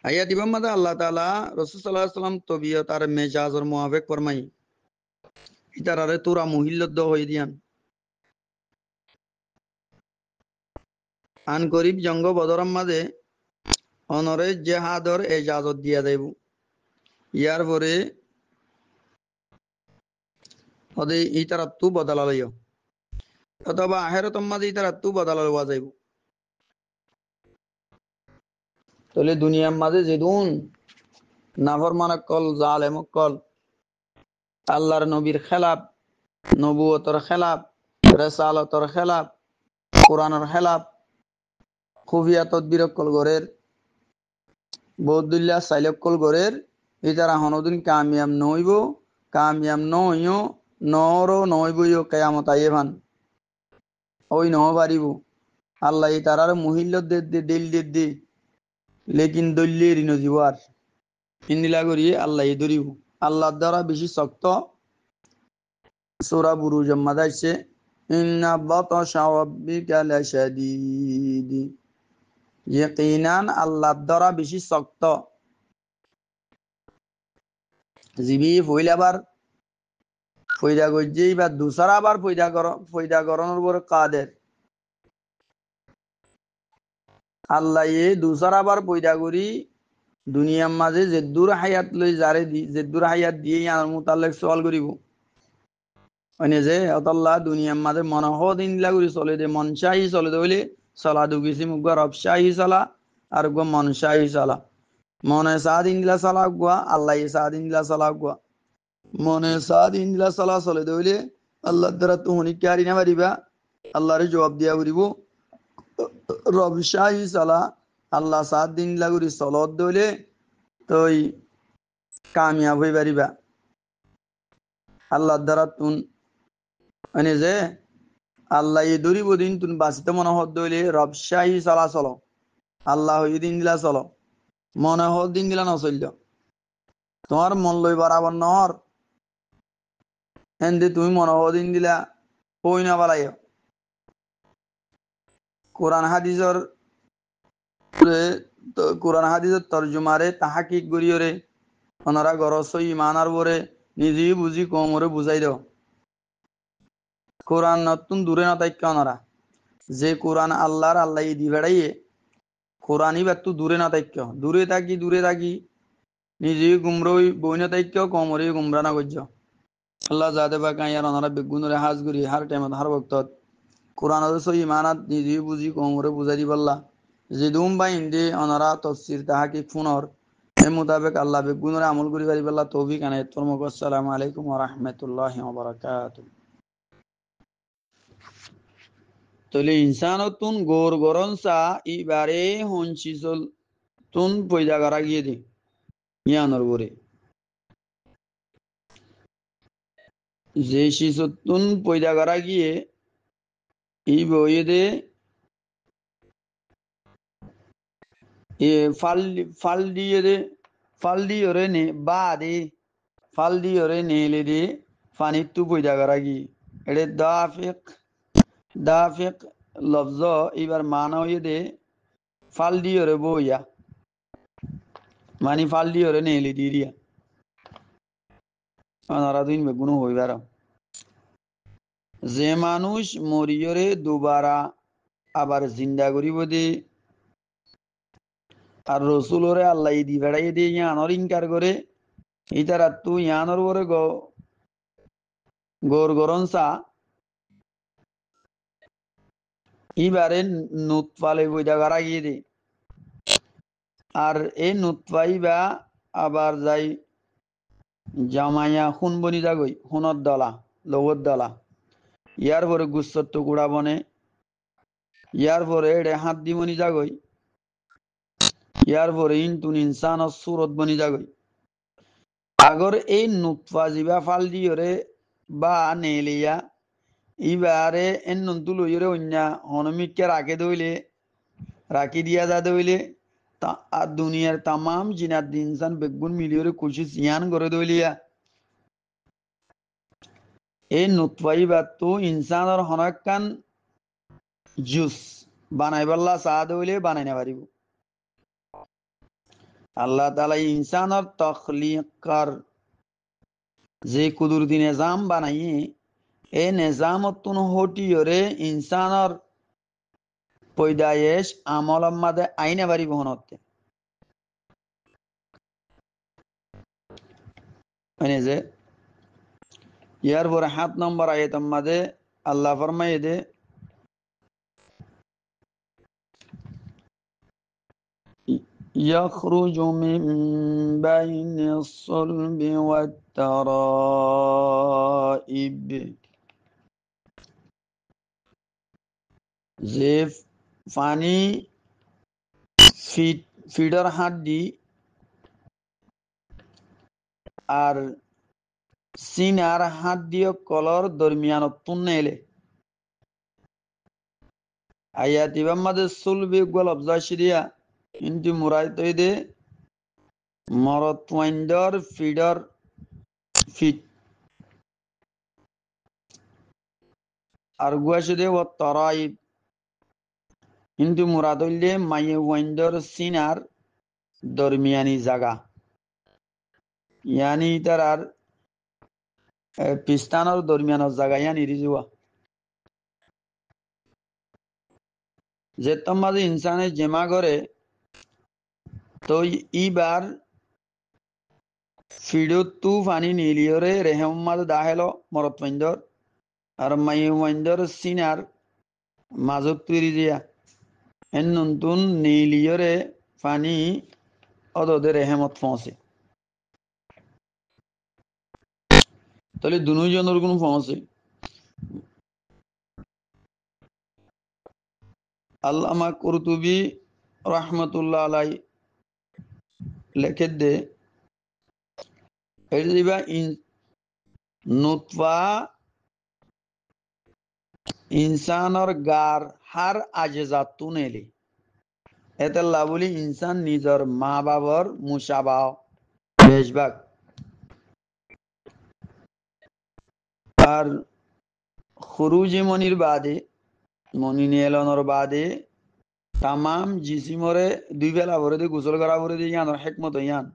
আয়াত ইবাম মাদা আল্লাহ তাআলা রাসূল সাল্লাল্লাহু আলাইহি ওয়াসাল্লাম তবিয়ত আর মেজাজর মুআফিক ফরমাই ইতারারে তোরা মুহিল্লত হই দিয়ান আন করিব জঙ্গ বদরম মাঝে অনরে জেহাদর এজাজত দিয়া দেব ইয়ার পরে ওদে ইতারাত্তু বদলা লইও অথবা আখিরাতম মাঝে ইতারাত্তু বদলা লওয়া যাইব তাহলে দুনিয়ার মাঝে যেদুন নাফরমান কল জালেম কল আল্লাহর নবীর খেলাফ নবুয়তর খেলাফ রেসালতর খেলাফ কোরআনের খেলাফ খুফিয়া তদবির কল গরের বৌদুল্লাহ সাইলক কল গরের ইতারা হনদিন কামিয়াম নইব কামিয়াম নইও নরো নইবইও কিয়ামত আইবান ওই ন পারিব আল্লাহ ইতারার মুহিল্লত দে দিল দে লেকিন দল্লে ঋণ জীবার ইন্দিলা করিয়ে আল্লাহ ধরিব আল্লাহর দ্বারা বেশি শক্ত সূরা বুরুজ মাদাইছে ইন্না বাতাশা রাব্বিকা লাশাদীদ ইয়াকিনান আল্লাহর দ্বারা বেশি শক্ত জিবি ফইলাবার ফয়দা গজ্জেই বা দুসরা আবার ফয়দা করণের উপর কাদের আল্লাহ এ দুসরা আবার ফয়দা করি দুনিয়ার মাঝে জেদ্দুর হায়াত লই যারে জেদ্দুর হায়াত দিয়ে ইয়ার মুতাল্লিক সওয়াল করিব মানে যে আল্লাহ দুনিয়ার মাঝে মনহ দিন লাগুরি চলে দে মন শাহী চলে দে বলে চলা দুগিছি মুখ রব শাহী চলা আর গো মন শাহী চলা মনে সাদিন দিলা চলা গুয়া আল্লাহ সাদিন দিলা চলা গুয়া মনে সাদিন দিলা চলা চলে দে বলে আল্লাহ দ্বারা তো হনিকে হারি না পারিবা আল্লাহরে জবাব দিয়া করিব রব শাহী চলা আল্লাহ সাত দিন লাগুরি চলত দইলে তই কামিয়াব হই পারিবা আল্লাহ দ্বারা তুন মানে যে আল্লাহ এই দরিব দিন তুন বাঁচিতে মনে হত দইলে রব শাহী চলা চলো আল্লাহ হই দিন দিলা চলো মনে হল দিন দিলা নচল্য তোমার মন লই বরাবর নহর এন্দে তুমি মনে হল দিন দিলা কই না পালাই কোরআন হাদিসর তর্জমারে তাহাকিক গরিয়রে ওনারা গরসই ইমানার বরে নিজেই বুঝি কমরে বুঝাই দাও কোরআন নতুন দূরে না তাইকা ওনারা যে কোরআন আল্লাহর আল্লাহ দি বেড়াইয়ে কোরআনই ব্যক্ত দূরে না তাইকা দূরে থাকি নিজেই গুমরই বইনা তাইকা কমরে গুমরা না গজ্জ আল্লাহ যাতে বা কাইয়ার ওনারা বেগুনরে হাজ করি হার টাইমত হার বক্তত কোরআন সই ইমানাত নিজেই বুঝি কমরে বুঝাই দি পাল্লা যে দুম বা ইন্দি ওনারা তফসির তাহাকিক ফুনর এ মোতাবেক আল্লাহ বেগুনরে আমল করি পারি পাল্লা তৌফিক আনায় তরমক আসসালামু আলাইকুম ওয়া রাহমাতুল্লাহি ওয়া বারাকাতুহু তলে ইনসান তুন গোর গরন সা ইবারে হনচিসল তুন পয়দা করা গিয়ে দে ইয়ানোর বরে যে শিশুতুন পয়দা করা গিয়ে এই বইয়ে দে ফাল দিয়ে দে ফাল দিয়ে ওরে নে বা দে ফাল দিয়ে ওরে নেলে দে ফানির তু পয়দা করা গিয়ে এটা দাফিক লফজ এবার মানা হয়ে দে ফাল দিয়ে ওরে বইয়া মানে ফাল দিয়ে ওরে নেলে দিয়ে দিয়া ওনারা দিন বেগুনো হইবার যে মানুষ মরিয়রে দুবারা আবার জিন্দা করিব দে আর রসুলরে আল্লাহ দি বেড়াই দিয়ে ইয়ানোর ইনকার করে ইতারা তু ইয়ানোর বরে গোর গরন সা ইবারে নুতফালে বইদা গারা গিয়ে দে আর এই নুতফাই বা আবার যাই জামাইয়া খুন বনি যাগই খুনত দলা লগত দলা ইয়ার পরে গুচ্ছর টুকুড়া বনে ইয়ার পরে এড়ে হাত দি বনি যাগই ইয়ার পরে ইনতুন ইনসান সুরত বনি যাগই আগর এই নুতফা জিবা ফাল দিয়রে বা নেলিয়া ইবারে এন নন্তুলো ইরে অন্যা হনমিককে রাখে দইলে রাখি দিয়া যা দইলে আর দুনিয়ার তামাম জিনাত ইনসান বেগুন মিলিয়রে কুশি সিয়ান করে দইলিয়া এই নুতফাই বা তো ইনসানের হনকান জুস বানাই পাল্লা চা দইলে বানাই না পারিব আল্লাহ তাআলা ইনসানের তখলিকার যে কুদরতি নিজাম বানাইয়ে এই নিজামতুন হটিয়রে ইনসানের পয়দায়েশ আমল মাদে আইনে বাড়ি বহনতে মানে যে ইয়ার পরে 7 নম্বর আয়াত মাদে আল্লাহ ফরমায়ে দে يخرج من بين الصلب والترائب যে ফানি ফিডার হাড্ডি আর সিনার হাড্ডিও কলর দরমিয়ানত তুন্নেলে আয়াত ইবাম্মাদে সুলবি গলব জাশরিয়া ইনটি মুরাইতইদে মরতওয়াইন্ডর ফিডার ফিট আর গুয়াশদে ও তরাইব ইনটি মুরাদইলে মায়ে ওয়াইন্ডর সিনার দরমিয়ানি জাগা ইয়ানি তারার পিস্তানোর দরমিয়ানোর জায়গা ইয়ানি রিজুয়া যে তোমাদের ইনসানে জেমা করে তো ইবার ফিডো তু ফানি নীলিয়রে রেহমাদ দাহেলো মরতওয়াইন্দর আর মাইওয়াইন্দর সিনার মাজক তুই দিয়া এন নতুন নীলিয়রে ফানি অদদে রেহমত পৌঁছে তাহলে দুজনের কোন পৌঁছে আল্লামা কুরতুবী রহমতুল্লাহ আলাই লেখে দে নুতফা ইনসানর গার হার আজেজাত তুনেলি এতেল্লা বলি ইনসান নিজর মা বাবার মুসাবাহ বেশভাগ আর খুরুজি মনির বাদে মনি নিয়েলনর বাদে তামাম জিসিমরে দুই বেলা ভরে দিয়ে গোসল করা ভরে দিয়ে ইয়ানোর হেকমত ইয়ান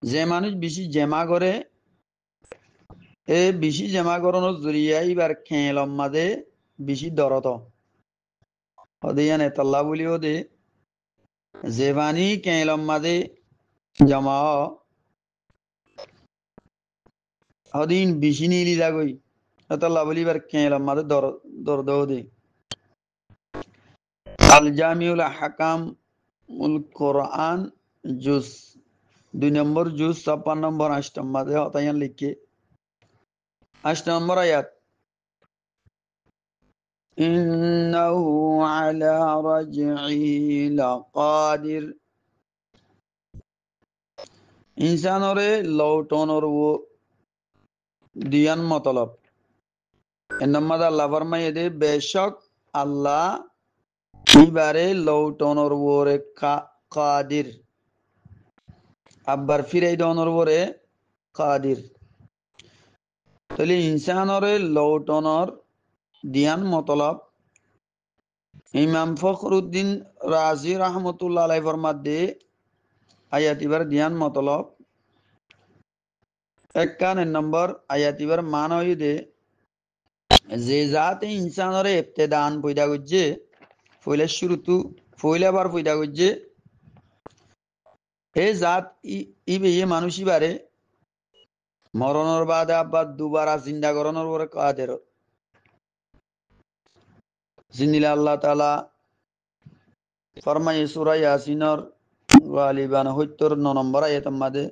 যে মানুষ বেশি জেমা করে এ বেশি জেমা করানোর জরিয়া এবার খেলম মাদে বেশি দরত ওদে ইয়ান এতাল্লা বলি ওদে যে বানি খেলম মাদে জমা ওদিন বেশি নিলি যাগই এতাল্লা বলি এবার খেলম মাদে দরদ ওদে আল জামিউল হাকাম উল কোরআন জুস 2 নম্বর জুস 56 নম্বর 8 নম্বরে হতায়ান লিখে 8 নম্বর আয়াত إنه على رجعه لقادر ইনসানরে লৌটনর ও দিয়ান মতলব এনমাদ আল্লাহ ফরমাইয়ে দে বেশক আল্লাহ ইবারে লৌটনর ওরে কাদির আব্বার ফিরাই দনর ওরে কাদির তাহলে ইনসানরে লৌটনর দিয়ান মতলব ইমাম ফখরুদ্দিন রাজি রহমতুল্লাহ আলাইহি ফরমাদ দে আয়াত ইবার দিয়ান মতলব 51 নম্বর আয়াত ইবার মান হই দে যে জাতে ইনসানরে ইবতিদান পয়দা করছে ফইলা শুরুতু ফইলা বার পয়দা করছে এই জাত ইবে মানুষই বারে মরণের বাদে আবার দুবারা জিন্দা করানোর পরে কাদের জিনিলা আল্লাহ তাআলা ফরমায়ে সূরা ইয়াসিনের গালিবান 79 নম্বর আয়াতের মধ্যে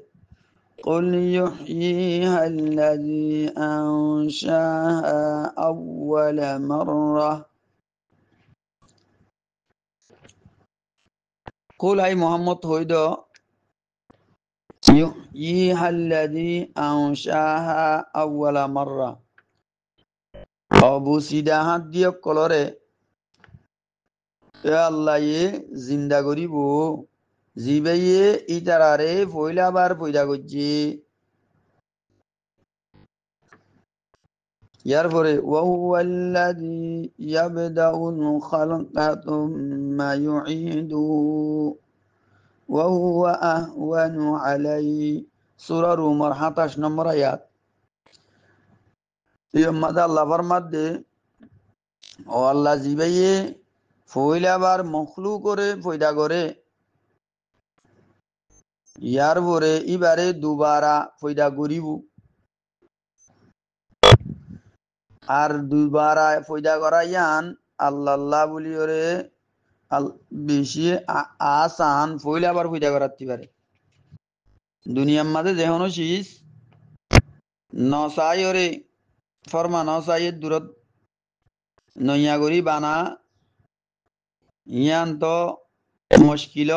قل يحييها الذي أنشاها أول مرة قل أي محمد هيد يحييها الذي أنشاها أول مرة أبو سيدها ديو كولوري يا الله زندا غريبو জিবাইয়ে ইতারারে ফইলাবার পয়দা করছি ইয়ার পরে ওয়াহুয়াল্লাযী ইয়াবদাউল খালকা তুম্মা ইউঈদুহু ওয়া হুয়া আহওয়ানু আলাইহি সূরা রুমের 27 নম্বর আয়াত ইয়ামাদা আল্লাহ ফরমাদে ও আল্লাহ জিবাইয়ে ফইলাবার মখলুক করে পয়দা করে ইয়ার পরে ইবারে দুবারা পয়দা করিব আর দুবারা পয়দা করা ইয়ান আল্লাহ বলি ওরে বেশি আসান ফইলে আবার পয়দা করাতে পারে দুনিয়ার মাঝে যেহনো শীষ নসাই ওরে ফরমা নসাইয়ের দূরত নইয়া করি বানা ইয়ান তো মুশকিল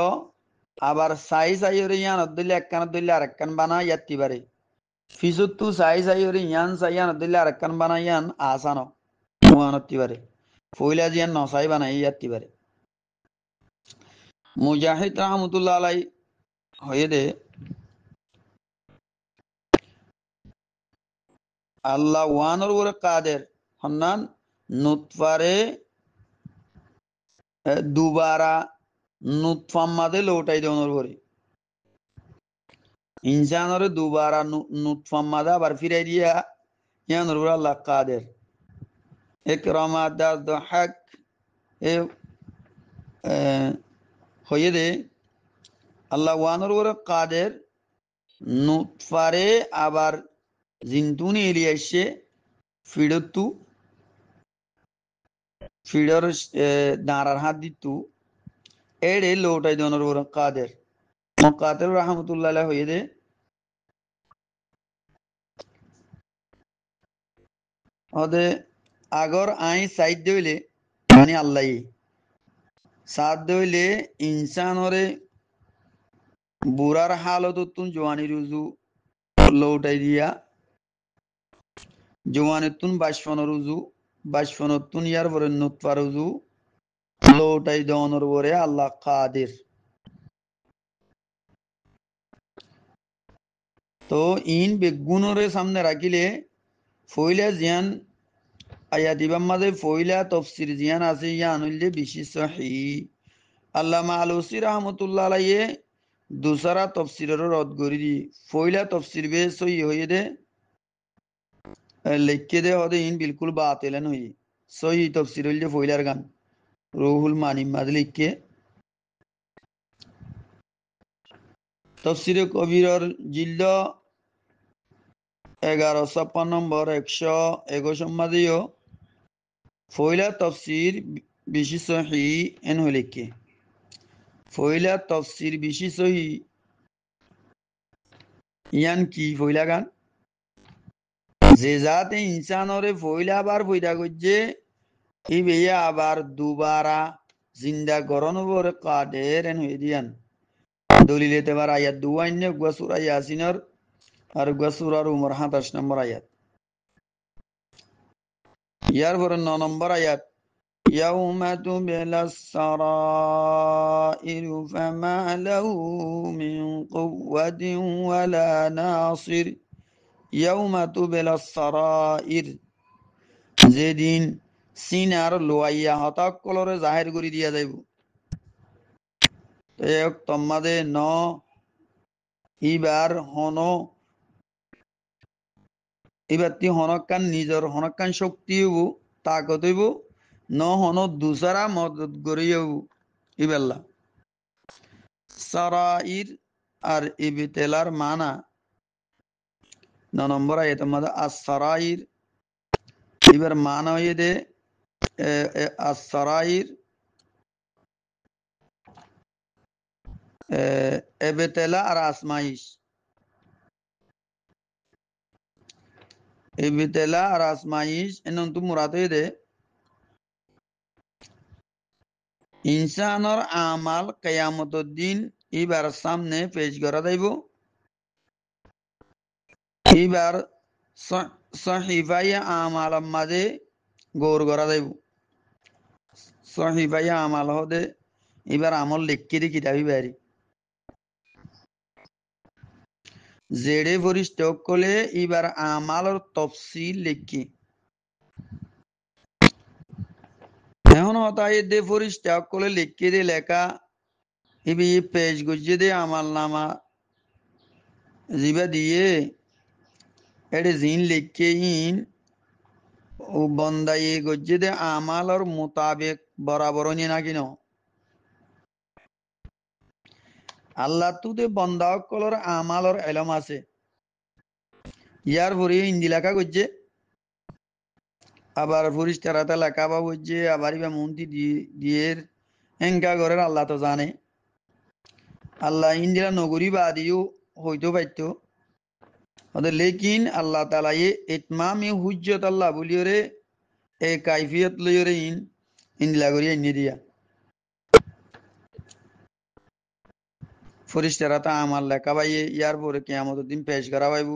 আবার সাই ওরে ইয়ান দিলে একখান দিলে আর একখান বানা ইয়াতি পারে ফিজুত্তু সাই ওরে ইয়ান সাইয়ান দিলে আর একখান বানা ইয়ান আসানো ওয়ানতি পারে ফইলা জিয়ান নসাই বানাই ইয়াতি পারে মুজাহিদ রহমতুল্লাহ আলাই হয়ে দে আল্লাহ ওয়ানর ওরে কাদের হন্নান নুতফারে দুবারা নুতফাম্মাদে লৌটাই দেওয়ার পরে ইনসানরে দুবারা নুতফাম্মাদা আবার ফিরাই দিয়া ইয়ানোর উপরে আল্লাহ কাদের একরামা দাহাক এ হয়ে দে আল্লাহ ওয়ানোর উপরে কাদের নুতফারে আবার জিন্তুনি এলিয়ে এসে ফিডতু ফিডর দাঁড়ার হাত দিতু এড়ে লৌটাই দেওয়ার উপরে কাদের মুকাতিল রহমতুল্লাহ হয়ে দে ওদে আগর আই সাইড দইলে মানে আল্লাহ সাদ দইলে ইনসানরে বুড়ার হালত তুন জওয়ানি রুজু লৌটাই দিয়া জওয়ানিতুন বাসফন রুজু বাসফনতুন ইয়ার পরে নুতফা রুজু লৌটাই দেওয়ানোর পরে আল্লাহ কাদের তো ইন বেগুনরে সামনে রাখিলে ফইলা জিয়ান আয়াত ইবাম মাঝে ফইলা তফসির জিয়ান আছে ইয়ান হইলে বেশি সহি আল্লামা আলুসি রহমতুল্লাহ আলাইহি দুসরা তফসিরের রদ করি দি ফইলা তফসির বে সহি হয়ে দে লিখে দে হদে ইন বিলকুল বাতিলেন হই সহি তফসির হইলে ফইলার গান রুহুল মানি মাঝে লিখে তফসিরে কবিরর জিল্দ 1156 নম্বর 121 মাঝেও ফইলা তফসির বেশি সহি এন হলিকে ফইলা তফসির বেশি সহি ইয়ান কি ফইলা গান যে জাতে ইনসানরে ফইলা বার পয়দা করছে ইবেয়া আবার দুবারা জিন্দা গরন বরে কাদের এন হইদিয়ান দলিলেতে বার আয়াত দুয়াইন্য গুয়াসুরা ইয়াসিনর আর গুয়াসুরার উমর 27 নম্বর আয়াত ইয়ার পরে 9 নম্বর আয়াত يوم تبلى السرائر فما له من قوة ولا ناصر يوم تبلى السرائر যেদিন সিনার লোয়াইয়া হতাক কলরে জাহির করে দিয়া যাইব এক তম্মাদে ন ইবার হন এবার তি হনকান নিজর হনকান শক্তি হইব তাকত হইব ন হন দুসারা মদত গড়িয়েও ইবেল্লা সারাইর আর ইবিতেলার মানা 9 নম্বর আয়াতের মধ্যে আস-সারাইর এবার মানা হয়ে দে আস-সারাইর ইবিতেলা আর আসমাইশ ইবিতেলা আর আসমাইশ এনন তো মুরাদ হয়ে দে ইনসানর আমাল কিয়ামতের দিন এবার সামনে পেশ করা যাইব এবার সহিফাই আমাল মাঝে গৌর করা যাইব সহিফাই আমাল হদে এবার আমল লিখি দি কিতাবি বাড়ি জেডে ফরিষ্ট কলে এবার আমালর তফসিল লিখি এখন হতাই দে ফরিষ্ট কলে লিখি দে লেখা ইবি পেজ গুজে দে আমাল নামা জিবা দিয়ে এডে জিন লিখে ইন ও বন্দাই গুজে দে আমালর মোতাবেক বরাবর নিয়ে না কিনো আল্লাহ তুদে বন্দা কলর আমালর এলম আছে ইয়ার পরে ইন্দি লেখা করছে আবার ফরিস্তারাতে লেখা বা বুঝছে আবার ইবা মন্ত্রী দিয়ে হেঙ্কা ঘরের আল্লাহ তো জানে আল্লাহ ইন্দিরা নগরী বা দিও হইতো পাইত ওদের লেকিন আল্লাহ তালা ইতমামি হুজ্জত আল্লাহ বলিওরে এ কাইফিয়ত লইরে ইন্দিলা করি এনে দিয়া ফরিস্তারাতে আমার লেখা পাইয়ে ইয়ার পরে কিয়ামতের দিন পেশ করা পাইব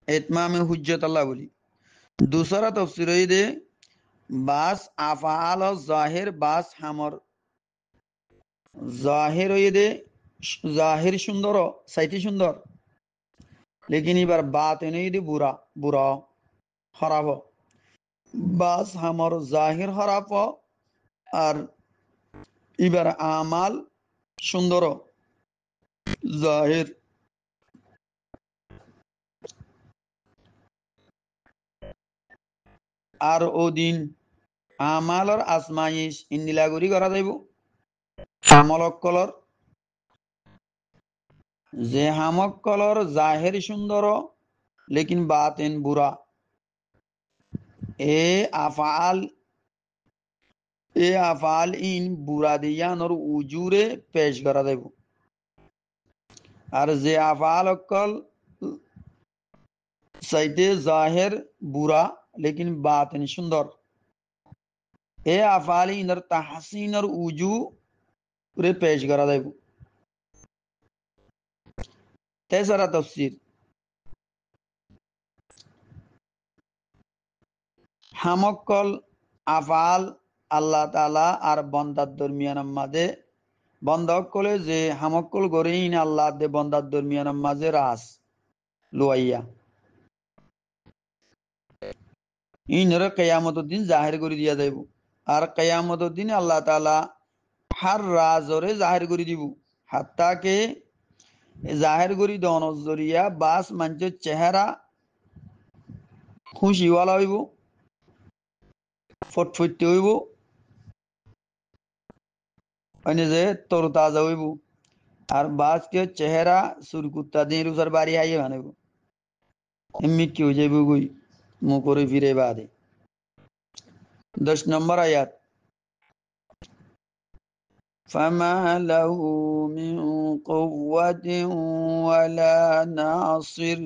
ইতমামি হুজ্জত আল্লাহ বলি दूसरा तफसीर दे बास आफाल जाहिर बास हमर जाहिर दे जाहिर सुंदर साइटी सुंदर लेकिन इबार बात नहीं दे बुरा बुरा खराब बास हमर जाहिर खराब और इबार आमाल सुंदर जाहिर আর ওদিন আমালর আসমাইশ ইন্দিলাগুড়ি করা যাইব আমলকলর যে হামকলর জাহের সুন্দর লেকিন বাতেন বুড়া এ আফাল ইন বুড়া দিয়ানোর উজুরে পেশ করা যাইব আর যে আফাল অকল সাইতে জাহের বুড়া লেকিন বাতেন সুন্দর এ আফালি ইনর তাহসিনর উজু রে পেশ করা যাইব তেসরা তফসির হামকল আফাল আল্লাহ তাআলা আর বন্দার দরমিয়ানের মাঝে বন্দকলে যে হামকল গরে ইন আল্লাহ দে বন্দার দরমিয়ানের মাঝে রাস লুয়াইয়া ইনরে কিয়ামতের দিন জাহির করে দিয়া যাইব আর কিয়ামতের দিন আল্লাহ তাআলা হার রাজরে জাহির করে দিব হাত্তা কে জাহির করি দন জরিয়া বাস মানুষের চেহারা খুশিওয়ালা হইব ফটফটে হইব মানে যে তর তাজা হইব আর বাসকে চেহারা সুরকুত্তা দিয়ে রুসার বাড়ি আইয়ে বানাইব এমনি কি হয়ে যাইব গই মুখরে ফিরে বাদে 10 নম্বর আয়াত فما له من قوة ولا ناصر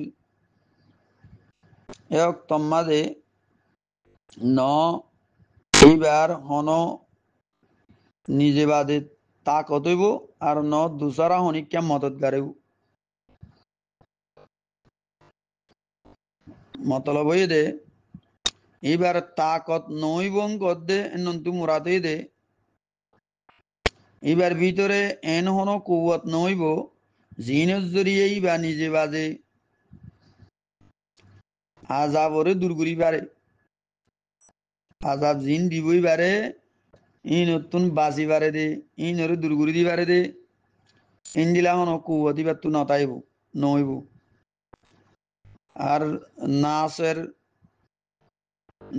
এক তম্মাদে ন এইবার হন নিজে বাদে তাকত হইব আর ন দুসরা হনিকা মদত গারেব মতলব হয়ে দে এইবার তাকত নইবং গদ্দে নন্তু মুরাদ হয়ে দে এবার ভিতরে এন হন কুয়াত নইব জিনের জরিয়েই বা নিজে বাজে আজাবরে দূর করি পারে আজাব জিন দিবই পারে ই নতুন বাঁচি পারে দে ই নরে দূর করি দি পারে দে ইন্দিলা হন কুয়াতি বা তু নতাইব নইব আর নাসের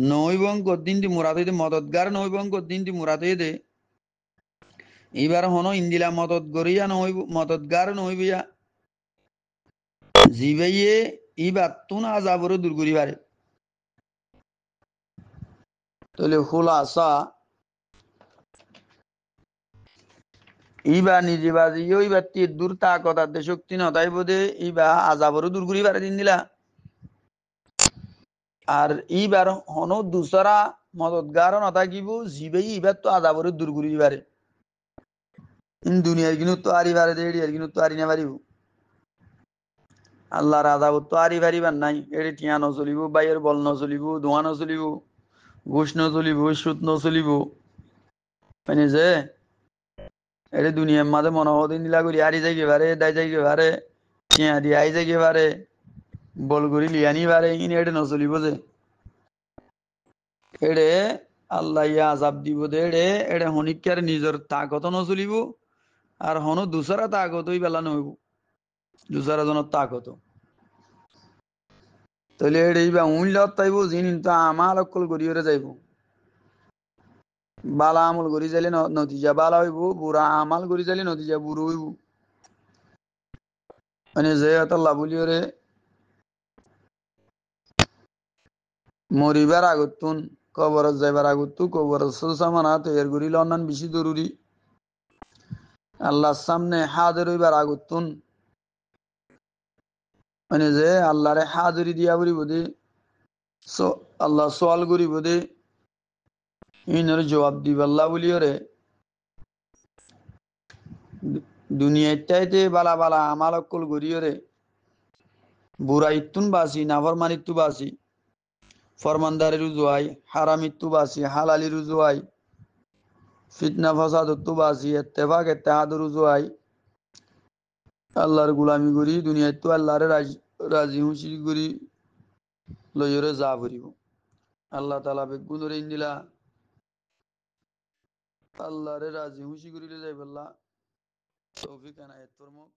নইবং কদিন দি মুরাদ হইতে মদতগার নইবং কদিন দি মুরাদ হইতে এবার হন ইন্দিলা মদত গরিয়া নহইব মদতগার নহইবিয়া জিবাইয়ে ইবার তুন আজাবরে দূর করি পারে তাহলে খুলাসা ইবা নিজে বাজি ইবা তীর দূর তা কথাতে শক্তি নতাই বোধে ইবা আজাবরও দূর করি পারে দিন দিলা আর ইবার হন দুসরা মদতগার নথাকিব জিবেই ইবার তো আজাবরও দূর করি পারে দুনিয়ার কিন্তু তো আরি পারে দে এডিয়ার কিন্তু তো আরি না পারিব আল্লাহর আজাবত তো আরি পারিবার নাই এটি টিয়া নচলিব বাইয়ের বল নচলিব ধোঁয়া নচলিব ঘুষ নচলিব সুদ নচলিব মানে যে এটা দুনিয়ার মাঝে মনে হতে নীলা করি হারি যাইকে পারে দায় যাইকে পারে চিয়া দিয়ে আই যাইকে পারে বল করি লিয়ানি পারে ইনি এটা নচলিব যে এড়ে আল্লাহ ইয়া আজাব দিব দে এড়ে এড়ে হনিকার নিজের তাকত নচলিব আর হন দুসরা তাকতই বেলা নহইব দুসরা জনের তাকত তাহলে এড়ে বা উইলত তাইব জিন তো আমাল অকল করিয়ে যাইব বালা আমল করি যাইলে নতিজা বালা হইব বুড়া আমাল করি যাইলে নতিজা বুড়ো হইব মানে যে আল্লাহ বলিওরে মরিবার আগতুন কবরত যাইবার আগতু কবরত সামানা তৈয়ার করি লন্নান বেশি জরুরি আল্লাহর সামনে হাজির হইবার আগতুন মানে যে আল্লাহরে হাজিরি দিয়া বলিব দে আল্লাহ সোয়াল করিব দে ইনর জবাব দিব আল্লাহ বলিওরে দুনিয়ার চাইতে বালা বালা আমাল অকল করিওরে বুড়া ইতুন বাসি নাফরমানিত্তু বাসি ফরমানদারি রুজুয়াই হারামিত্তু বাসি হালালি রুজুয়াই ফিতনা ফাসাদত্তু বাসি ইত্তেফাক ইত্তেহাদ রুজুয়াই আল্লাহর গুলামি করি দুনিয়ায় তো আল্লাহরে রাজি হুঁশি করি লইরে যা করিব আল্লাহ তাআলা বেগুনরে ইন্দিলা আল্লাহরে রাজি হুঁশি করিলে যাইব আল্লাহ তৌফিক এনায়েত ফরমাক